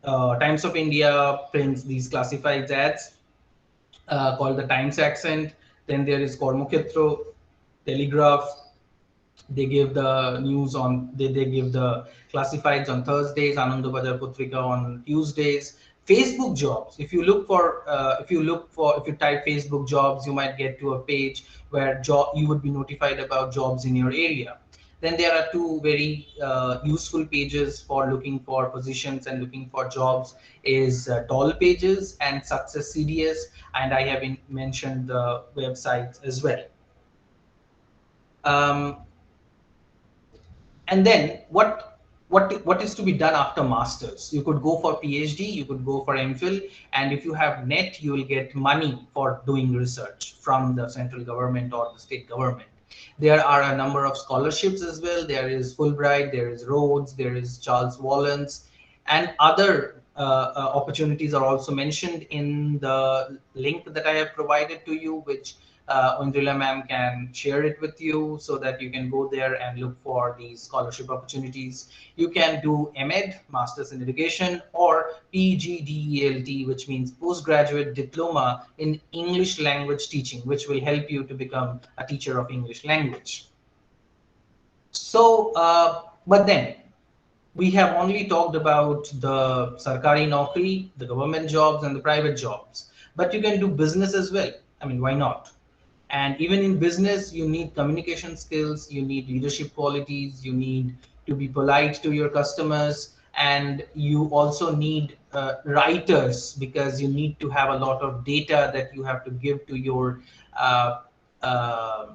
Times of India prints these classified ads called the Times Accent. Then there is Kormokhetro, Telegraph. They give the news on, they give the classifieds on Thursdays, Ananda Bajar Putrika on Tuesdays. Facebook jobs. If you type Facebook jobs, you might get to a page where you would be notified about jobs in your area. Then there are 2 very useful pages for looking for positions and looking for jobs is Doll Pages and Success CDS, and I have mentioned the websites as well. Um, and then what is to be done after masters? You could go for PhD, you could go for MPhil, and if you have net, you will get money for doing research from the central government or the state government. There are a number of scholarships as well. There is Fulbright, there is Rhodes, there is Charles Wallens, and other opportunities are also mentioned in the link that I have provided to you, which Undrila ma'am can share it with you so that you can go there and look for these scholarship opportunities. You can do MEd, Masters in Education, or PGDELT, which means Postgraduate Diploma in English Language Teaching, which will help you to become a teacher of English language. So, but then we have only talked about the Sarkari Naukri, the government jobs, and the private jobs. But you can do business as well. I mean, why not? And even in business, you need communication skills, you need leadership qualities, you need to be polite to your customers, and you also need writers, because you need to have a lot of data that you have to give to your uh, uh,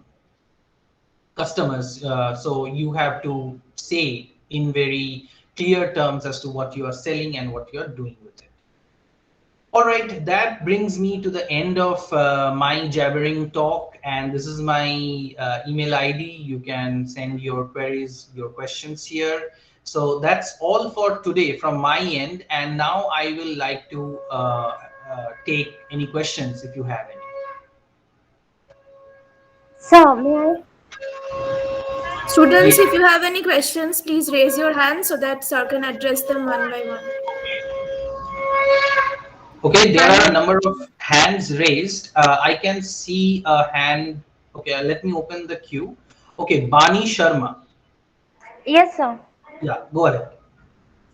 customers. So you have to say in very clear terms as to what you are selling and what you are doing with it. All right, that brings me to the end of my jabbering talk, and this is my email ID. You can send your queries, your questions here. So that's all for today from my end, and now I will like to take any questions if you have any. Sir, may I? Students, if you have any questions, please raise your hand so that sir can address them one by one. Okay, there are a Hand. number of hands raised. I can see a hand. Okay, let me open the queue. Okay, Bani Sharma. Yes, sir. Yeah, go ahead.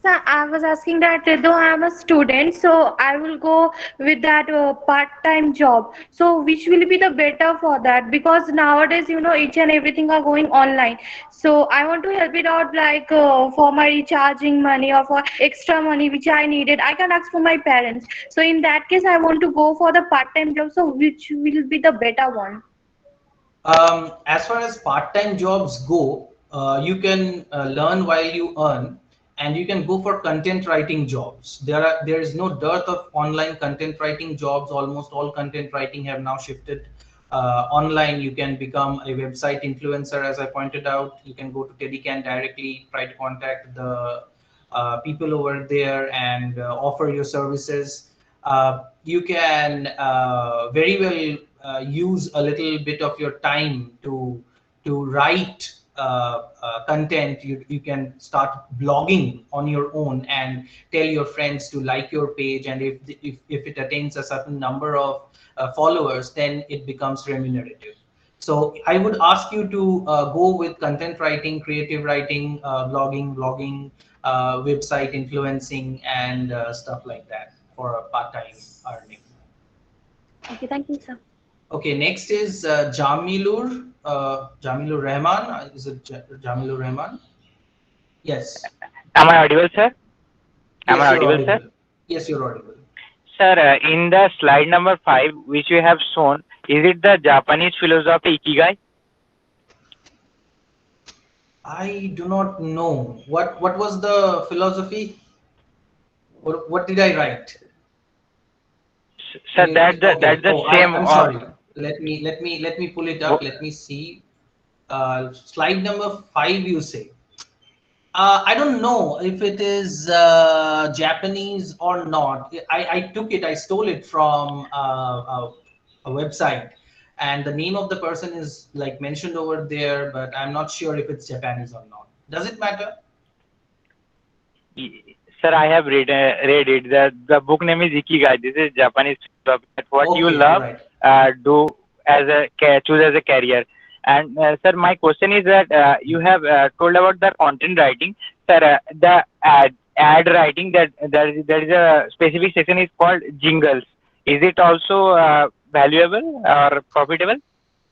Sir, I was asking that though I am a student, so I will go with that part-time job. So which will be the better for that? Because nowadays, each and everything are going online. So I want to help it out, like for my recharging money or for extra money which I needed. I can ask for my parents. So in that case, I want to go for the part-time job. So which will be the better one? As far as part-time jobs go, you can learn while you earn, and you can go for content writing jobs. There is no dearth of online content writing jobs. Almost all content writing have now shifted online. You can become a website influencer, as I pointed out. You can go to Tedican directly, try to contact the people over there and offer your services. You can very well use a little bit of your time to write content. You can start blogging on your own and tell your friends to like your page, and if it attains a certain number of followers, then it becomes remunerative. So I would ask you to go with content writing, creative writing, blogging, website influencing, and stuff like that for a part-time earning. Okay, thank you, sir. Okay, next is Jamilur Rahman. Is it Jamilur Rahman? Yes. Am I audible, sir? Am Yes, I you're audible, sir? audible. Yes, you're audible. Sir, in the slide number 5, which you have shown, is it the Japanese philosophy Ikigai? I do not know. What was the philosophy? What did I write? Can Sir, you that's okay. the Oh, same. I'm sorry. Let me pull it up. Let me see. Slide number 5, you say. I don't know if it is Japanese or not. I took it, I stole it from a website, and the name of the person is like mentioned over there, but I'm not sure if it's Japanese or not. Does it matter? Sir, I have read it. The book name is Ikigai. This is Japanese philosophy. That what you Okay, all love, right. do as choose as a career. And sir, my question is that you have told about the content writing. Sir, the ad writing, that is a specific section is called jingles. Is it also valuable or profitable?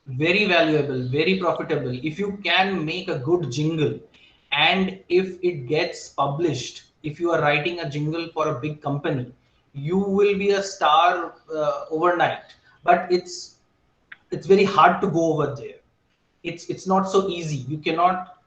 Very valuable, very profitable. If you can make a good jingle, and if it gets published, if you are writing a jingle for a big company, you will be a star overnight. But it's very hard to go over there. It's not so easy. You cannot.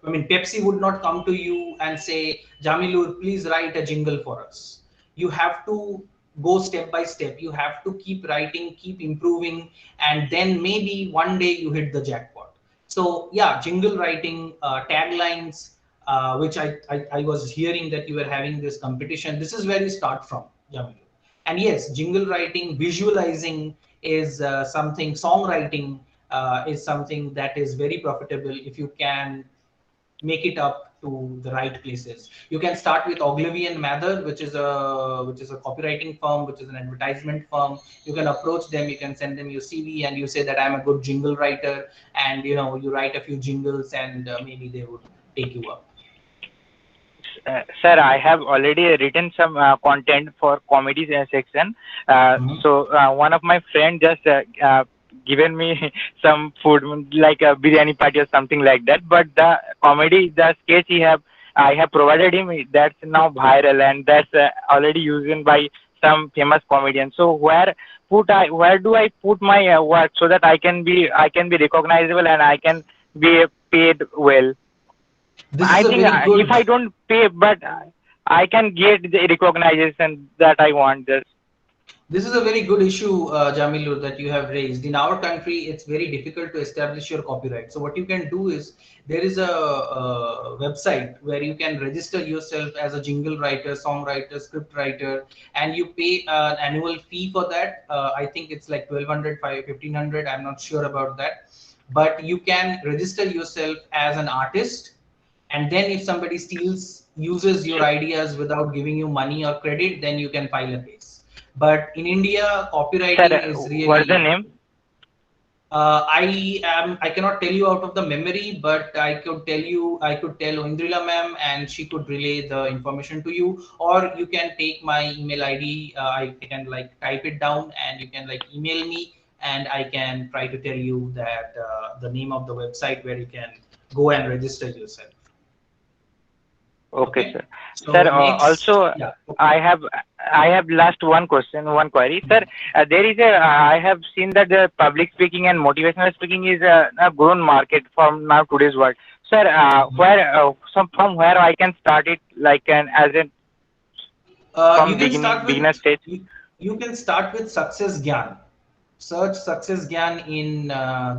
I mean, Pepsi would not come to you and say, Jamilur, please write a jingle for us. You have to go step by step. You have to keep writing, keep improving, and then maybe one day you hit the jackpot. So yeah, jingle writing, taglines, which I was hearing that you were having this competition. This is where you start from, Jamilur. And yes, jingle writing, visualizing is something, songwriting is something that is very profitable if you can make it up to the right places. You can start with Ogilvy and Mather, which is a copywriting firm, which is an advertisement firm. You can approach them, you can send them your CV, and you say that I'm a good jingle writer, and you write a few jingles, and maybe they would take you up. Sir, I have already written some content for comedy section. Mhm. So one of my friend just given me some food like a biryani party or something like that. But the comedy, the sketch he have I have provided him, that's now viral, and that's already used by some famous comedian. So where do I put my work so that I can be recognizable and I can be paid well? This I is a think very if I good don't pay, but I can get the recognition that I want. Just This is a very good issue, Jamilur, that you have raised. In our country, it's very difficult to establish your copyright. So what you can do is there is a website where you can register yourself as a jingle writer, songwriter, script writer, and you pay an annual fee for that. I think it's like 1200, 1500. I'm not sure about that. But you can register yourself as an artist, and then if somebody uses your ideas without giving you money or credit, then you can file a case. But in India, sir, copywriting is what's the really name? I cannot tell you out of the memory, but I could tell Indrila ma'am, and she could relay the information to you, or you can take my email ID. I can like type it down, and you can like email me, and I can try to tell you that the name of the website where you can go and register yourself. Okay, Okay. sir. Sir, So next, also yeah. Okay. I have last one question, one query, sir. There is I have seen that the public speaking and motivational speaking is a grown market from now today's world. Sir, from where I can start it, like as in You from can start beginner with stage. you can start with Success Gyan. Search Success Gyan in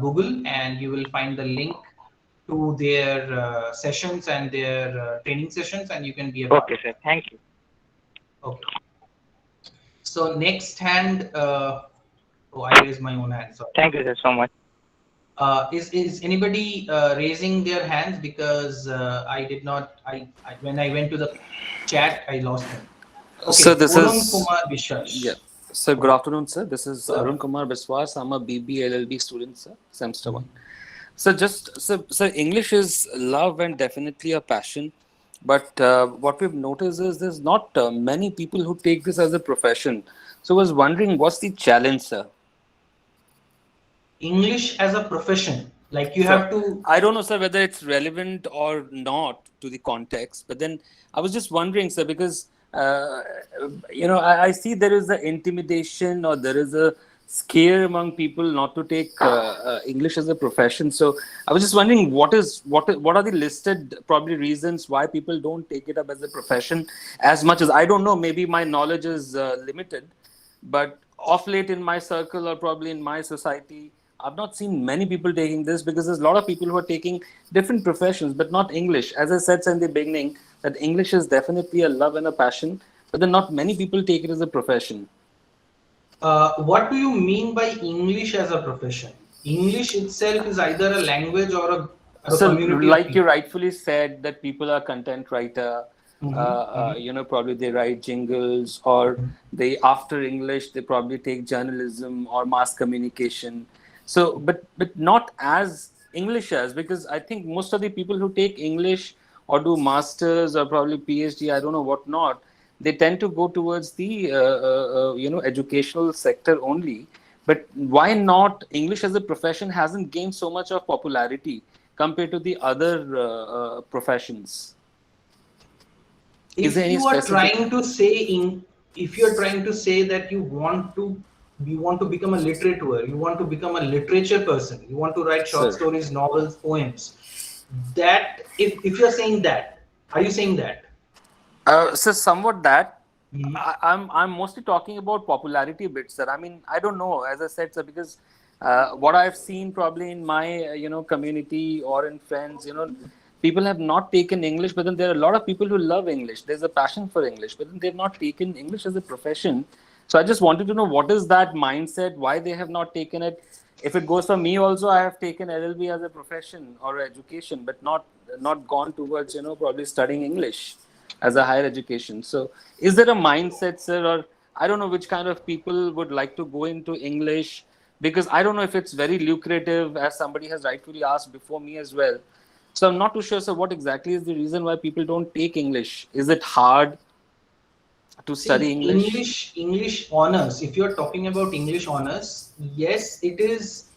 Google, and you will find the link to their sessions and their training sessions, and you can be a part Okay, of sir. that. Thank you. Okay. So next hand, oh, I raised my own hand. Sorry. Thank you, sir, so much. Is anybody raising their hands, because I did not I when I went to the chat I lost them. So Okay, this Orun is, Kumar yeah. Biswas. So good Okay. afternoon, sir. This is Good Arun afternoon. Kumar Biswas. I'm a BB LLB student, sir, semester one. So English is love and definitely a passion. But what we've noticed is there's not many people who take this as a profession. So I was wondering, what's the challenge, sir? English as a profession, like you So have to. I don't know, sir, whether it's relevant or not to the context. But then I was just wondering, sir, because I see there is a intimidation or there is a scare among people not to take English as a profession. So I was just wondering, what are the listed probably reasons why people don't take it up as a profession as much as I don't know. Maybe my knowledge is limited, but off late in my circle or probably in my society, I've not seen many people taking this because there's a lot of people who are taking different professions, but not English. As I said in the beginning, that English is definitely a love and a passion, but then not many people take it as a profession. What do you mean by English as a profession? English itself is either a language or a So, community of like you people. rightfully said, that people are content writer. Probably they write jingles, or they after English they probably take journalism or mass communication. So, but not as English as, because I think most of the people who take English or do masters or probably PhD, I don't know what not, they tend to go towards the educational sector only. But why not English as a profession hasn't gained so much of popularity compared to the other professions? Is there If any you are specific? trying to say if you're trying to say that you want to become a literature, you want to become a literature person, you want to write short Sir. stories, novels, poems, that if you're saying that, are you saying that? So somewhat that. Mhm. I'm mostly talking about popularity bits, sir. I mean, I don't know, as I said, sir, because what I've seen probably in my community or in friends, people have not taken English, but then there are a lot of people who love English. There's a passion for English, but then they've not taken English as a profession. So I just wanted to know, what is that mindset, why they have not taken it. If it goes for me also, I have taken LLB as a profession or education, but not gone towards probably studying English as a higher education. So is there a mindset, sir, or I don't know which kind of people would like to go into English, because I don't know if it's very lucrative, as somebody has rightfully asked before me as well. So I'm not too sure, sir, what exactly is the reason why people don't take English. Is it hard to study See, English? English honors. If you're talking about English honors, yes, it is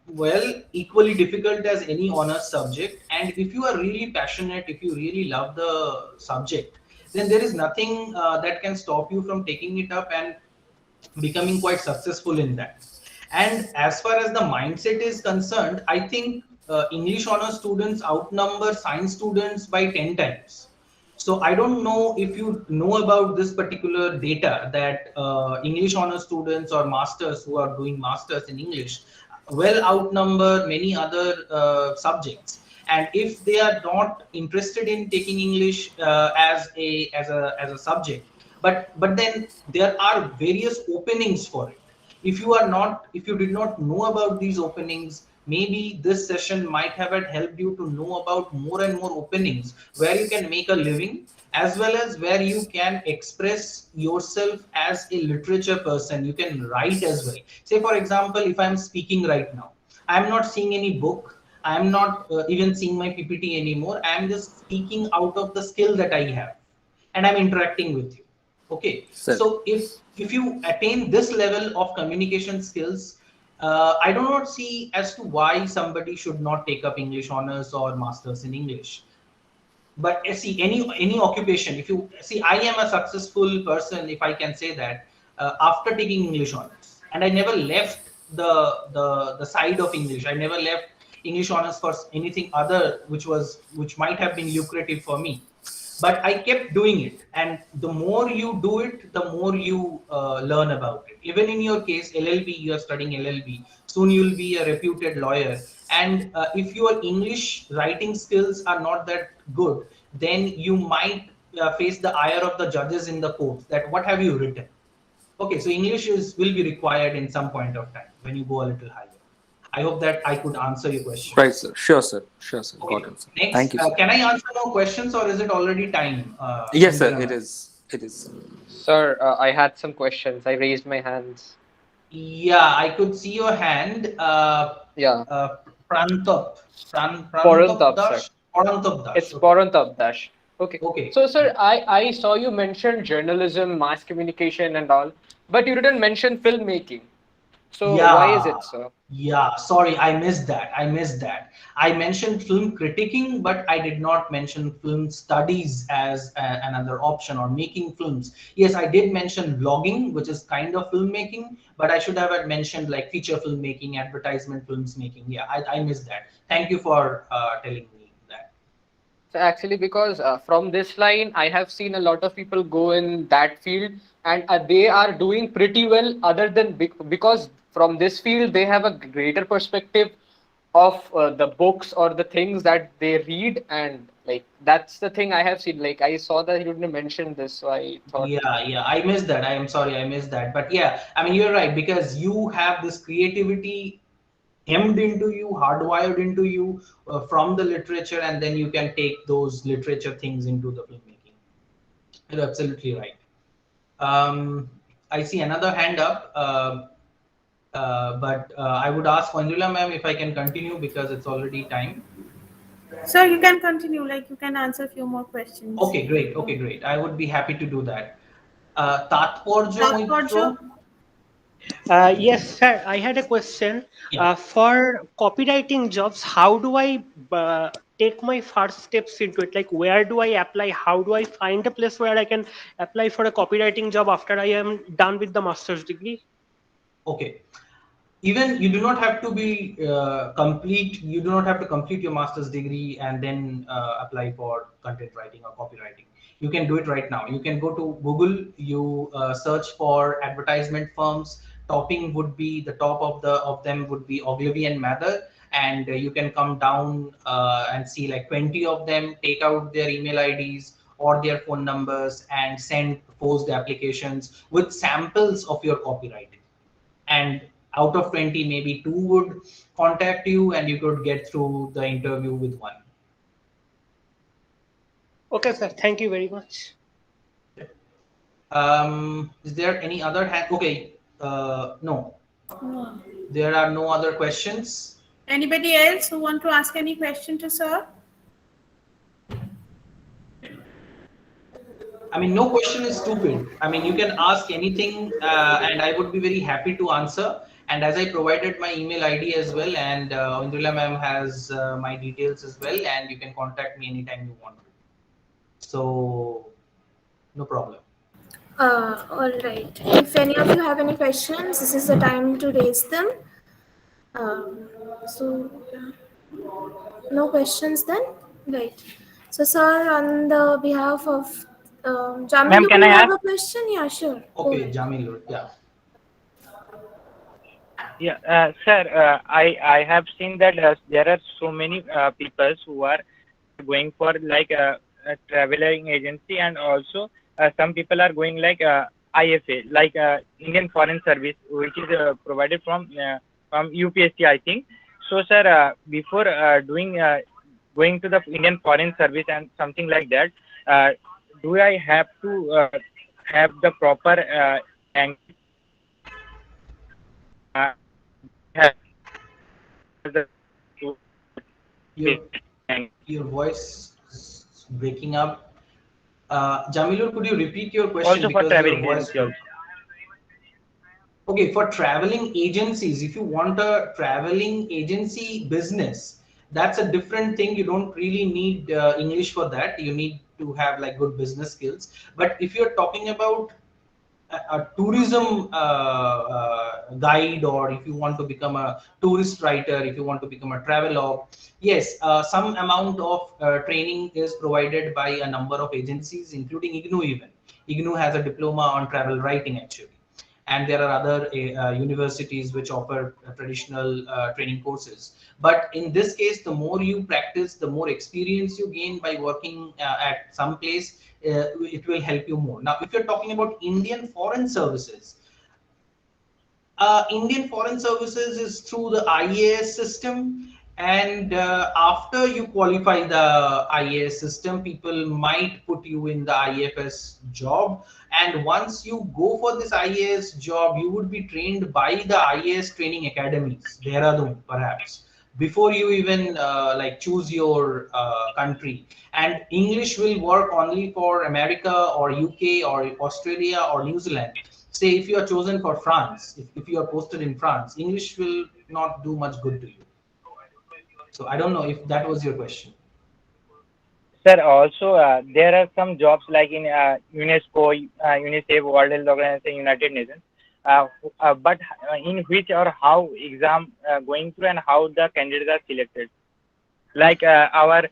Well, equally difficult as any honors subject. And if you are really passionate, if you really love the subject, then there is nothing that can stop you from taking it up and becoming quite successful in that. And as far as the mindset is concerned, I think English honors students outnumber science students by 10 times. So I don't know if you know about this particular data that English honors students or masters who are doing masters in English well outnumber many other subjects. And if they are not interested in taking English as a subject, but then there are various openings for it. If you did not know about these openings, maybe this session might have had helped you to know about more and more openings where you can make a living, as well as where you can express yourself as a literature person. You can write as well. Say for example, if I'm speaking right now, I'm not seeing any book, I'm not even seeing my PPT anymore, I'm just speaking out of the skill that I have, and I'm interacting with you. Okay, Sir. so if you attain this level of communication skills, I do not see as to why somebody should not take up English honors or masters in English. But see, any occupation, if you see, I am a successful person, if I can say that, after taking English honors, and I never left the side of English. I never left English honors for anything other which might have been lucrative for me, but I kept doing it. And the more you do it, the more you learn about it. Even in your case, LLB, you are studying LLB. Soon you'll be a reputed lawyer. And if your English writing skills are not that good, then you might face the ire of the judges in the court. That what have you written? Okay, so English will be required in some point of time when you go a little higher. I hope that I could answer your question. Right, sir. Sure, sir. Sure, sir. Okay. Got it, sir. Next, Thank you, sir. can I answer more questions, or is it already time? Yes, sir. Indira? It is. It is. Sir, I had some questions. I raised my hands. Yeah, I could see your hand. Yeah. Prantop. Prantop Poruntab, sir. Dash? Porantop Dash. It's Okay. Poruntab Dash. Okay. Okay. So, sir, I saw you mention journalism, mass communication, and all, but you didn't mention filmmaking. So, why is Yeah, it, sir? yeah. Sorry, I missed that. I missed that. I mentioned film critiquing, but I did not mention film studies as another option, or making films. Yes, I did mention vlogging, which is kind of filmmaking, but I should have had mentioned like feature filmmaking, advertisement films making. Yeah, I missed that. Thank you for telling me that. So actually, because from this line, I have seen a lot of people go in that field, and they are doing pretty well. Other than because from this field, they have a greater perspective of the books or the things that they read, and like that's the thing I have seen. Like I saw that you didn't mention this, so I thought. Yeah, yeah, I missed that. I am sorry, I missed that. But yeah, I mean, you're right, because you have this creativity hemmed into you, hardwired into you from the literature, and then you can take those literature things into the filmmaking. You're absolutely right. I see another hand up, but I would ask Manjula ma'am if I can continue because it's already time. Sir, you can continue. Like you can answer a few more questions. Okay, great. Okay, great. I would be happy to do that. Tatporjo Moitro. Yes, sir. I had a question. Yeah. For copywriting jobs, how do I take my first steps into it? Like, where do I apply? How do I find a place where I can apply for a copywriting job after I am done with the master's degree? Okay. Even you do not have to be you do not have to complete your master's degree and then apply for content writing or copywriting. You can do it right now. You can go to Google, you search for advertisement firms. Topping would be the top of them would be Ogilvy and Mather, and you can come down and see like 20 of them, take out their email IDs or their phone numbers and send post applications with samples of your copywriting. And out of 20, maybe 2 would contact you and you could get through the interview with 1. Okay, sir. Thank you very much. Is there any other hand? Okay, no. No. There are no other questions. Anybody else who want to ask any question to sir? I mean, no question is stupid. I mean, you can ask anything and I would be very happy to answer. And as I provided my email ID as well, and Indrila ma'am has my details as well, and you can contact me anytime you want to. So no problem. All right. If any of you have any questions, this is the time to raise them. So, no questions then? Right. So, sir, on the behalf of Ma'am, Jamilu, can do I you have ask? a question? Yeah, sure. Go Okay, ahead. Jamil, yeah. Yeah, sir, I have seen that there are so many people who are going for like a traveling agency, and also some people are going like IFA, like Indian Foreign Service, which is provided from UPSC, I think. So, sir, before doing going to the Indian Foreign Service and something like that, uh, do I have to have the proper language? Uh, have the Your your voice is breaking up. Jamilur, could you repeat your question also for because your traveling voice agency broke? also. Okay, for traveling agencies, if you want a traveling agency business, that's a different thing. You don't really need English for that. You need to have like good business skills. But if you're talking about a tourism guide, or if you want to become a tourist writer, if you want to become a travelogue, yes, some amount of training is provided by a number of agencies, including IGNU. Even IGNU has a diploma on travel writing actually, and there are other universities which offer traditional training courses. But in this case, the more you practice, the more experience you gain by working at some place, it will help you more. Now if you're talking about Indian Foreign Services, Indian Foreign Services is through the IAS system, and after you qualify the IAS system, people might put you in the IFS job. And once you go for this IAS job, you would be trained by the IAS training academies, Dehradun perhaps, before you even like choose your country. And English will work only for America or UK or Australia or New Zealand. Say if you are chosen for France, if you are posted in France, English will not do much good to you. So I don't know if that was your question. Sir, also there are some jobs like in UNESCO, UNICEF, World Health Organization, United Nations. But in which or how exam going through and how the candidates are selected? Like our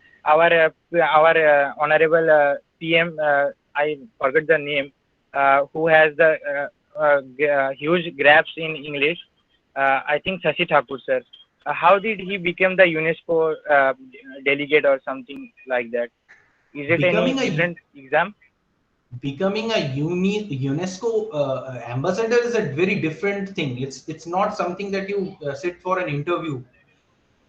honorable PM, I forgot the name, who has the huge graphs in English. I think Shashi Thakur, sir. How did he become the UNESCO delegate or something like that? Is it any Becoming a different exam? becoming a UNESCO ambassador is a very different thing. It's not something that you sit for an interview.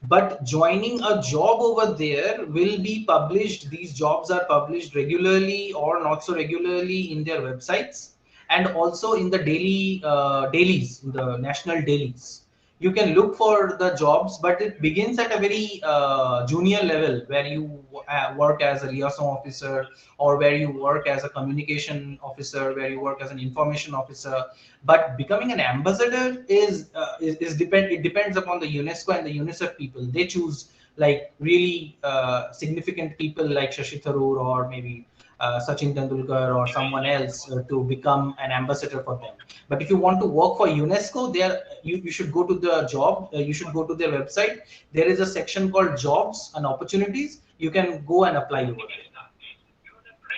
But joining a job over there will be published. These jobs are published regularly or not so regularly in their websites, and also in the dailies, in the national dailies. You can look for the jobs, but it begins at a very junior level, where you work as a liaison officer, or where you work as a communication officer, where you work as an information officer. But becoming an ambassador is depend. It depends upon the UNESCO and the UNICEF people. They choose like really significant people like Shashi Tharoor, or maybe Sachin Tendulkar or someone else to become an ambassador for them. But if you want to work for UNESCO, there you should go to the job. You should go to their website. There is a section called Jobs and Opportunities. You can go and apply over there.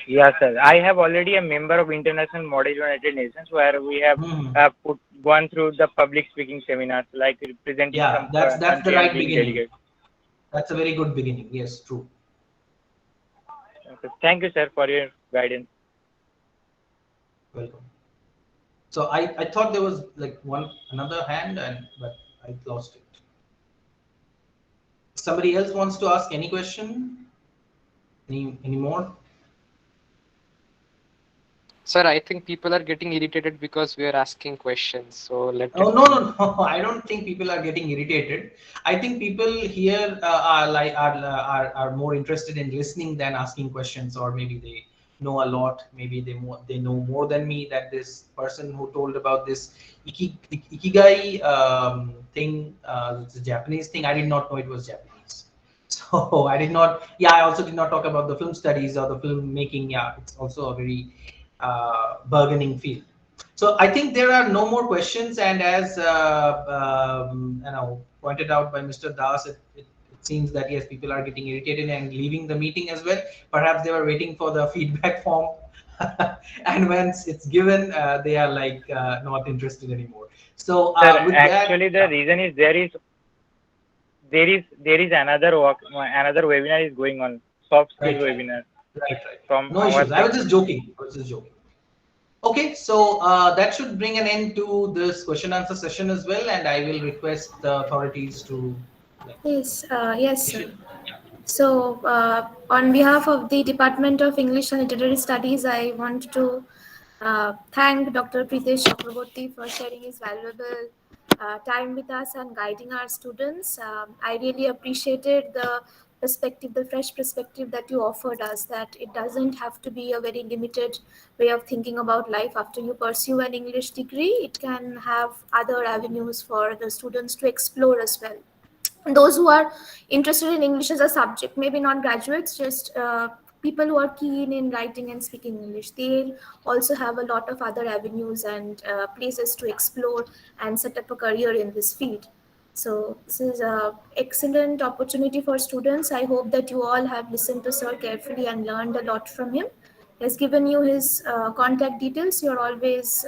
Yes, sir. I have already a member of International Model United Nations, where we have Mhm. gone through the public speaking seminars, like representing Yeah, some that's the country and right being beginning. delegate. That's a very good beginning. Yes, true. Okay. Thank you, sir, for your guidance. Welcome. So I thought there was like another hand, and but I lost it. Somebody else wants to ask any question? Any more? Sir, I think people are getting irritated because we are asking questions. So let Oh it no, be. no, no! I don't think people are getting irritated. I think people here are more interested in listening than asking questions, or maybe know a lot. Maybe they know more than me. That this person who told about this ikigai thing, it's a Japanese thing. I did not know it was Japanese. So I did not. Yeah, I also did not talk about the film studies or the film making. Yeah, it's also a very bargaining field. So I think there are no more questions, and as pointed out by Mr. Das, it seems that yes, people are getting irritated and leaving the meeting as well. Perhaps they were waiting for the feedback form, and once it's given, they are like not interested anymore. So Sir, with that, actually the reason is there is another webinar is going on, soft skill right, right, webinar right. from No our issues. I was side. just joking. I was just joking. Okay, so that should bring an end to this question answer session as well, and I will request the authorities to like Yes, issue. sir. So, on behalf of the Department of English and Literary Studies, I want to thank Dr. Pritesh Chakraborty for sharing his valuable time with us and guiding our students. I really appreciated the perspective, the fresh perspective that you offered us, that it doesn't have to be a very limited way of thinking about life after you pursue an English degree. It can have other avenues for the students to explore as well. Those who are interested in English as a subject, maybe not graduates, just people who are keen in writing and speaking English, they also have a lot of other avenues and places to explore and set up a career in this field. So this is a excellent opportunity for students. I hope that you all have listened to sir carefully and learned a lot from him. He has given you his contact details. You're always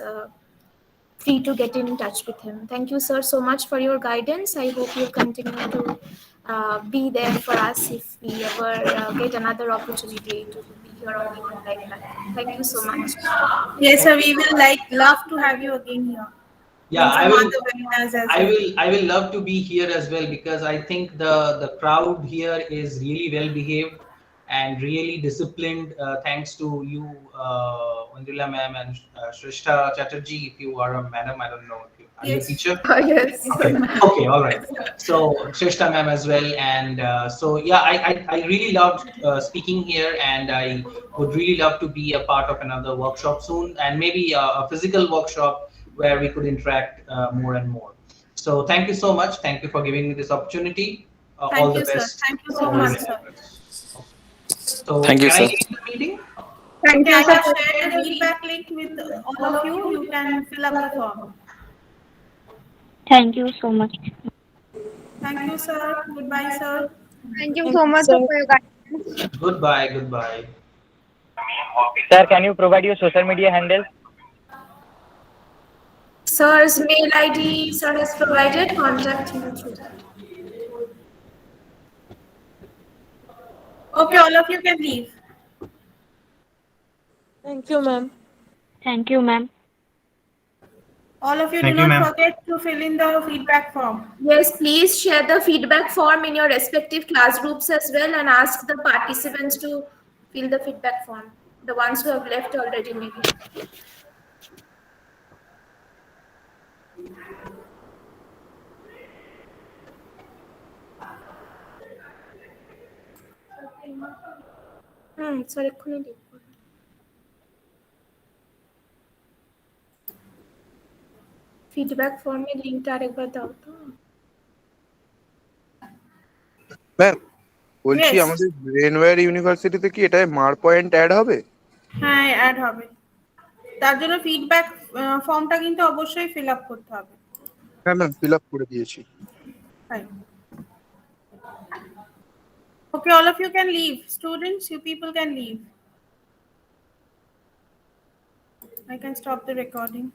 free to get in touch with him. Thank you, sir, so much for your guidance. I hope you'll continue to be there for us if we ever get another opportunity to be here on the online platform. Thank you so much. Yes, Thank sir. you We so will much. love to have you again here Yeah, in some other webinars as well. I will love to be here as well, because I think the crowd here is really well behaved and really disciplined. Thanks to you, Undrila ma'am and Shrishta Chatterjee. If you are a madam, I don't know if you are you a Yes. teacher. Yes. Okay, okay, all right. So Shrishta ma'am as well, and so yeah, I really loved speaking here, and I would really love to be a part of another workshop soon, and maybe a physical workshop where we could interact more and more. So thank you so much. Thank you for giving me this opportunity. All Thank the you, sir. best Thank you for so your much, sir. endeavors. Okay. So Thank you, can I sir. end the meeting? Okay, Thank I you, sir. have shared the feedback link with all of you. You can fill up the form. Thank you so much. Thank you, sir. Goodbye, sir. Thank you Thank so you, much, sir, sir. for your guidance. Goodbye, goodbye. Sir, can you provide your social media handles? Sir's mail ID, sir has provided. Contact him through that. Okay, all of you can leave. Thank you, ma'am. Thank you, ma'am. All of you do Thank you, not ma'am. forget to fill in the feedback form. Yes, please share the feedback form in your respective class groups as well and ask the participants to fill the feedback form. The ones who have left already, maybe. Sorry, feedback form में link টা আরেকবার দাও তো। Ma'am বলছি Yes. আমাদের Brainware ইউনিভার্সিটিতে কি এটা মার পয়েন্ট অ্যাড হবে? হ্যাঁ, অ্যাড হবে। তার জন্য ফিডব্যাক ফর্মটা কিন্তু অবশ্যই ফিল আপ করতে হবে। হ্যাঁ ম্যাম ফিল আপ করে দিয়েছি। Fine. Okay, all of you can leave. Students, you people can leave. I can stop the recording.